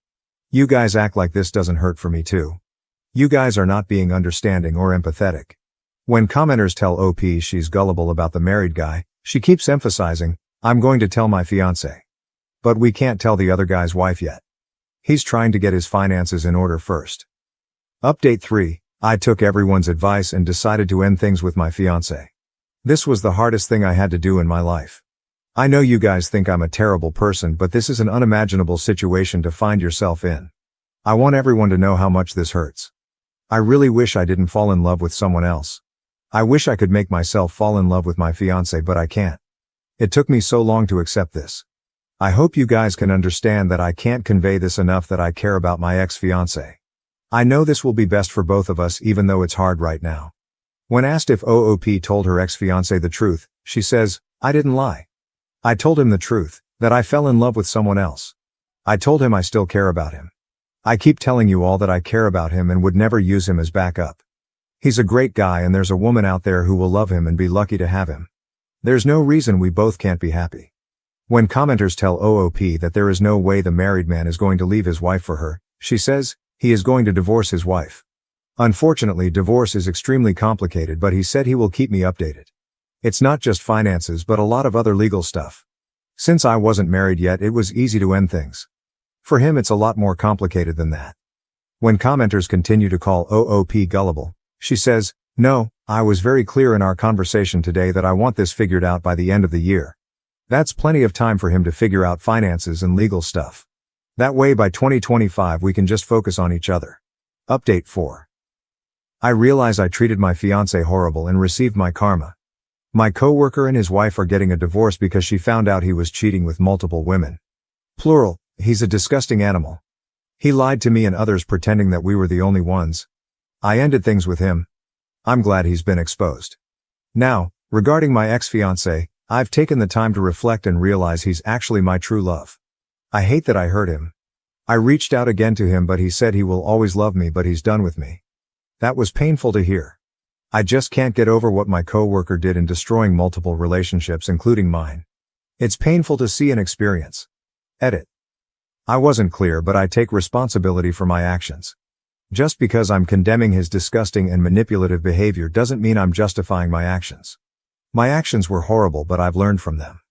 You guys act like this doesn't hurt for me too. You guys are not being understanding or empathetic. When commenters tell OP she's gullible about the married guy, she keeps emphasizing, I'm going to tell my fiancé. But we can't tell the other guy's wife yet. He's trying to get his finances in order first. Update 3. I took everyone's advice and decided to end things with my fiancé. This was the hardest thing I had to do in my life. I know you guys think I'm a terrible person, but this is an unimaginable situation to find yourself in. I want everyone to know how much this hurts. I really wish I didn't fall in love with someone else. I wish I could make myself fall in love with my fiancé, but I can't. It took me so long to accept this. I hope you guys can understand that I can't convey this enough, that I care about my ex-fiancé. I know this will be best for both of us, even though it's hard right now. When asked if OOP told her ex-fiancé the truth, she says, I didn't lie. I told him the truth, that I fell in love with someone else. I told him I still care about him. I keep telling you all that I care about him and would never use him as backup. He's a great guy and there's a woman out there who will love him and be lucky to have him. There's no reason we both can't be happy. When commenters tell OOP that there is no way the married man is going to leave his wife for her, she says, he is going to divorce his wife. Unfortunately, divorce is extremely complicated, but he said he will keep me updated. It's not just finances but a lot of other legal stuff. Since I wasn't married yet, it was easy to end things. For him it's a lot more complicated than that. When commenters continue to call OOP gullible, she says, no, I was very clear in our conversation today that I want this figured out by the end of the year. That's plenty of time for him to figure out finances and legal stuff. That way by 2025 we can just focus on each other. Update 4. I realize I treated my fiancé horrible and received my karma. My coworker and his wife are getting a divorce because she found out he was cheating with multiple women. Plural, he's a disgusting animal. He lied to me and others pretending that we were the only ones. I ended things with him. I'm glad he's been exposed. Now, regarding my ex-fiancé, I've taken the time to reflect and realize he's actually my true love. I hate that I hurt him. I reached out again to him but he said he will always love me, but he's done with me. That was painful to hear. I just can't get over what my coworker did in destroying multiple relationships, including mine. It's painful to see and experience. Edit. I wasn't clear, but I take responsibility for my actions. Just because I'm condemning his disgusting and manipulative behavior doesn't mean I'm justifying my actions. My actions were horrible, but I've learned from them.